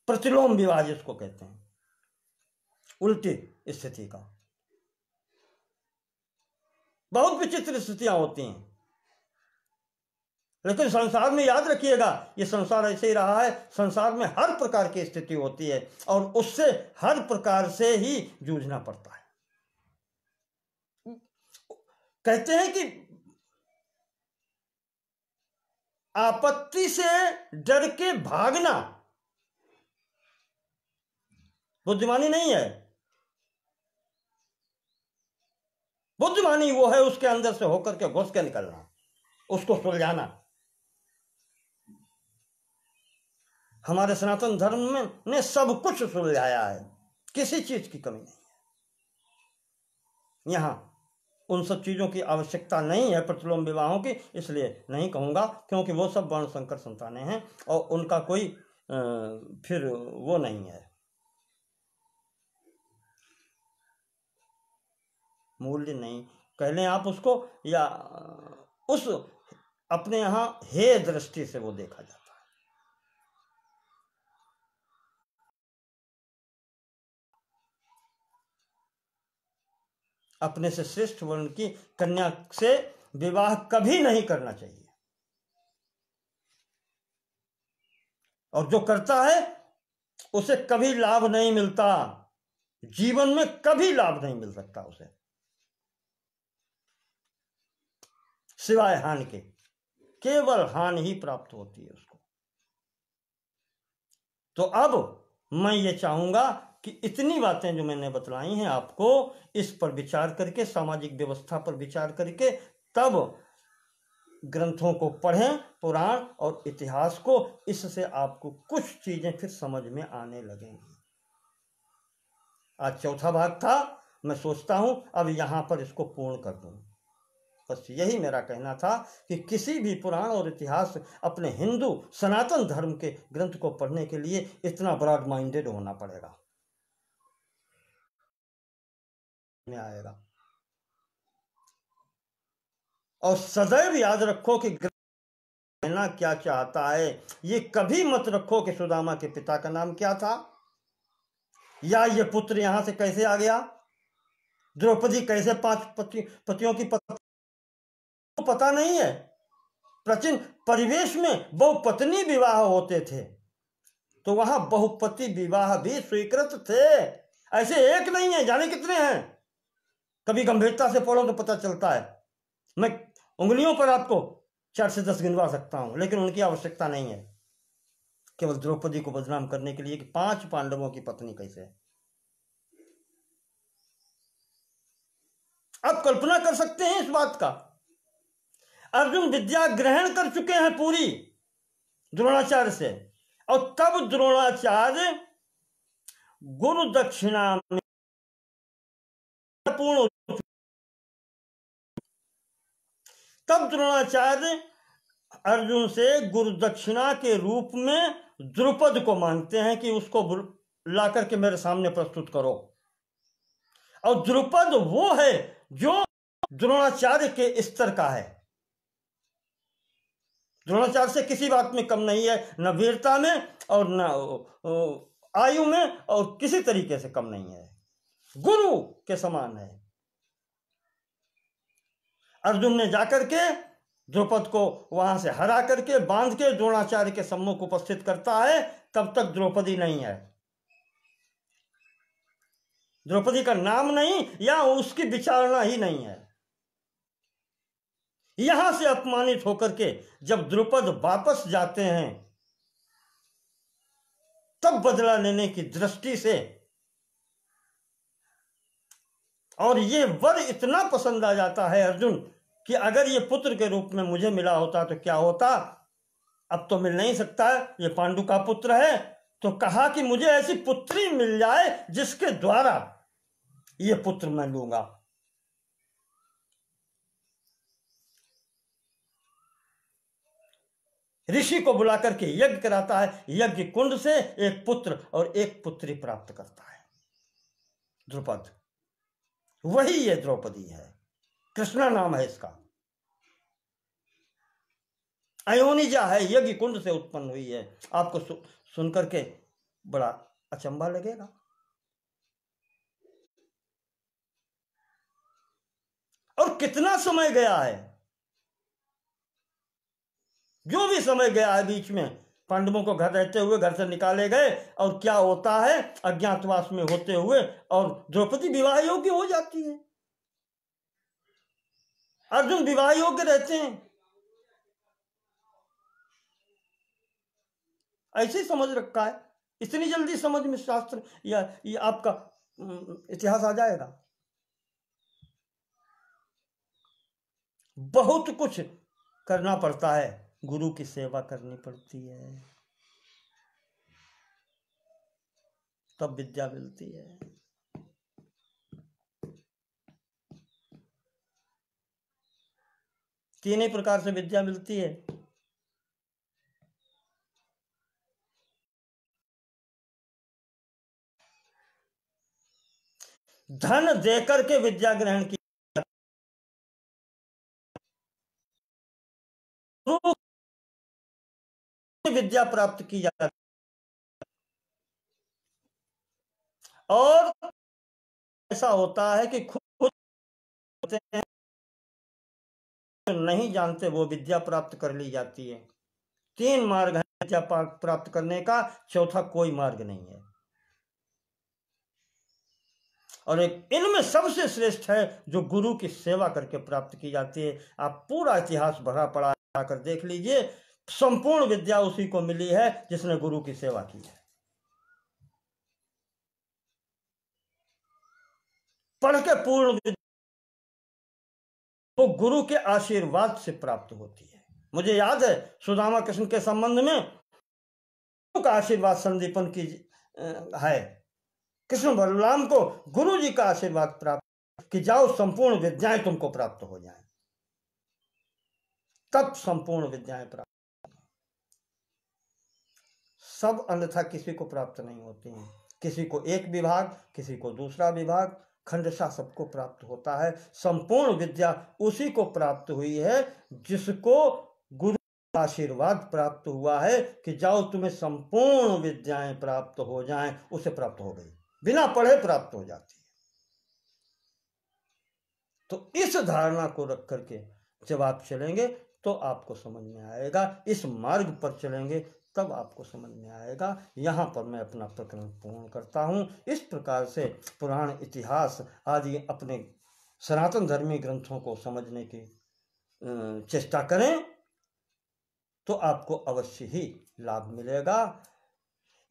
प्रतिलोम विवाह जिसको कहते हैं, उल्टी स्थिति का। बहुत विचित्र स्थितियां होती हैं, लेकिन संसार में याद रखिएगा ये संसार ऐसे ही रहा है। संसार में हर प्रकार की स्थिति होती है और उससे हर प्रकार से ही जूझना पड़ता है। कहते हैं कि आपत्ति से डर के भागना बुद्धिमानी नहीं है। बुद्धिमानी वो है उसके अंदर से होकर के घुस के निकलना, उसको सुलझाना। हमारे सनातन धर्म में ने सब कुछ सुलझाया है, किसी चीज की कमी नहीं है। यहां उन सब चीजों की आवश्यकता नहीं है प्रतिलोम विवाहों की, इसलिए नहीं कहूंगा, क्योंकि वो सब वर्ण संकर संतानें हैं और उनका कोई फिर वो नहीं है, मूल्य नहीं कह लें आप उसको, या उस अपने यहां हे दृष्टि से वो देखा जाता है। अपने से श्रेष्ठ वर्ण की कन्या से विवाह कभी नहीं करना चाहिए, और जो करता है उसे कभी लाभ नहीं मिलता, जीवन में कभी लाभ नहीं मिल सकता उसे, सिवाय हानि के। केवल हानि ही प्राप्त होती है उसको। तो अब मैं ये चाहूंगा कि इतनी बातें जो मैंने बतलाई हैं आपको, इस पर विचार करके, सामाजिक व्यवस्था पर विचार करके, तब ग्रंथों को पढ़ें, पुराण और इतिहास को। इससे आपको कुछ चीजें फिर समझ में आने लगेंगी। आज चौथा भाग था, मैं सोचता हूं अब यहां पर इसको पूर्ण कर दूं। बस यही मेरा कहना था कि किसी भी पुराण और इतिहास अपने हिंदू सनातन धर्म के ग्रंथ को पढ़ने के लिए इतना ब्रॉड माइंडेड होना पड़ेगा, में आएगा। और सदैव याद रखो कि कहना क्या चाहता है, ये कभी मत रखो कि सुदामा के पिता का नाम क्या था, या ये पुत्र यहां से कैसे आ गया, द्रौपदी कैसे 5 पतियों की पता नहीं है। प्राचीन परिवेश में बहुपत्नी विवाह होते थे, तो वहां बहुपति विवाह भी स्वीकृत थे, ऐसे एक नहीं है, जाने कितने हैं। कभी गंभीरता से पढ़ो तो पता चलता है। मैं उंगलियों पर आपको 4 से 10 गिनवा सकता हूं, लेकिन उनकी आवश्यकता नहीं है केवल द्रौपदी को बदनाम करने के लिए कि 5 पांडवों की पत्नी कैसे है। आप कल्पना कर सकते हैं इस बात का। अर्जुन विद्या ग्रहण कर चुके हैं पूरी द्रोणाचार्य से, और तब द्रोणाचार्य गुरु दक्षिणा में पूर्ण, तब द्रोणाचार्य अर्जुन से गुरु दक्षिणा के रूप में द्रुपद को मांगते हैं कि उसको ला करके मेरे सामने प्रस्तुत करो। और द्रुपद वो है जो द्रोणाचार्य के स्तर का है, द्रोणाचार्य से किसी बात में कम नहीं है, न वीरता में और न आयु में, और किसी तरीके से कम नहीं है, गुरु के समान है। अर्जुन ने जाकर के द्रौपद को वहां से हरा करके बांध के द्रोणाचार्य के सम्मुख उपस्थित करता है, तब तक द्रौपदी नहीं है, द्रौपदी का नाम नहीं या उसकी विचारणा ही नहीं है। यहां से अपमानित होकर के जब द्रुपद वापस जाते हैं, तब बदला लेने की दृष्टि से, और ये वर इतना पसंद आ जाता है अर्जुन कि अगर ये पुत्र के रूप में मुझे मिला होता तो क्या होता, अब तो मिल नहीं सकता है, ये पांडु का पुत्र है, तो कहा कि मुझे ऐसी पुत्री मिल जाए जिसके द्वारा ये पुत्र मैं लूंगा। ऋषि को बुला करके यज्ञ कराता है, यज्ञ कुंड से एक पुत्र और एक पुत्री प्राप्त करता है द्रुपद, वही ये द्रौपदी है, कृष्णा नाम है इसका, अयोनिजा है, यज्ञ कुंड से उत्पन्न हुई है। आपको सुनकर के बड़ा अचंभा लगेगा। और कितना समय गया है, जो भी समय गया है बीच में, पांडवों को घर रहते हुए घर से निकाले गए, और क्या होता है अज्ञातवास में होते हुए, और द्रौपदी विवाह योग्य हो जाती है, अर्जुन विवाह योग्य रहते हैं। ऐसे समझ रखा है, इतनी जल्दी समझ में शास्त्र या ये आपका इतिहास आ जाएगा। बहुत कुछ करना पड़ता है, गुरु की सेवा करनी पड़ती है, तब विद्या मिलती है। तीन ही प्रकार से विद्या मिलती है। धन देकर के विद्या ग्रहण की, विद्या प्राप्त की जाती है, और ऐसा होता है कि खुद नहीं जानते वो विद्या प्राप्त कर ली जाती है। 3 मार्ग है विद्या प्राप्त करने का, चौथा कोई मार्ग नहीं है। और एक इनमें सबसे श्रेष्ठ है जो गुरु की सेवा करके प्राप्त की जाती है। आप पूरा इतिहास भरा पड़ा कर देख लीजिए, संपूर्ण विद्या उसी को मिली है जिसने गुरु की सेवा की है। पढ़ के पूर्ण विद्या वो गुरु के आशीर्वाद से प्राप्त होती है। मुझे याद है सुदामा कृष्ण के संबंध में का आशीर्वाद संदीपन की है, कृष्ण बलराम को गुरु जी का आशीर्वाद प्राप्त कि जाओ संपूर्ण विद्याएं तुमको प्राप्त हो जाएं। तब संपूर्ण विद्याएं प्राप्त, सब अन्यथा किसी को प्राप्त नहीं होती हैं। किसी को एक विभाग, किसी को दूसरा विभाग, खंडशः सबको प्राप्त होता है। संपूर्ण विद्या उसी को प्राप्त हुई है जिसको गुरु का आशीर्वाद प्राप्त हुआ है कि जाओ तुम्हें संपूर्ण विद्याएं प्राप्त हो जाएं, उसे प्राप्त हो गई, बिना पढ़े प्राप्त हो जाती है। तो इस धारणा को रख करके जब आप चलेंगे तो आपको समझ में आएगा, इस मार्ग पर चलेंगे तब आपको समझ में आएगा। यहाँ पर मैं अपना प्रकरण पूर्ण करता हूँ। इस प्रकार से पुराण, इतिहास आदि अपने सनातन धर्मी ग्रंथों को समझने की चेष्टा करें तो आपको अवश्य ही लाभ मिलेगा।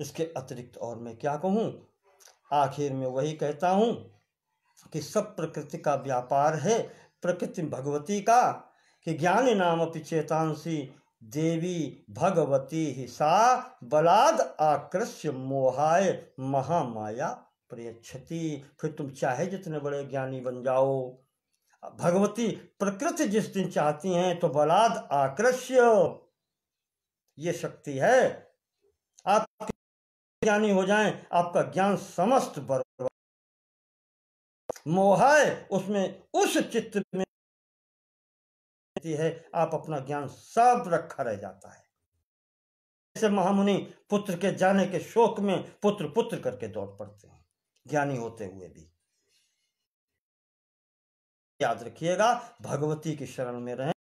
इसके अतिरिक्त और मैं क्या कहूँ, आखिर में वही कहता हूँ कि सब प्रकृति का व्यापार है, प्रकृति भगवती का, कि ज्ञानी नाम अपि चेतांसी देवी भगवती ही सा बलाद आकृष्य मोहाय महामाया प्रयच्छति। फिर तुम चाहे जितने बड़े ज्ञानी बन जाओ, भगवती प्रकृति जिस दिन चाहती हैं तो बलाद आकृष्य, ये शक्ति है, आप ज्ञानी हो जाएं, आपका ज्ञान समस्त बर्बाद, मोहाय उसमें उस चित्त में है, आप अपना ज्ञान सब रखा रह जाता है। जैसे महामुनि पुत्र के जाने के शोक में पुत्र पुत्र करके दौड़ पड़ते हैं, ज्ञानी होते हुए भी। याद रखिएगा, भगवती की शरण में रहें।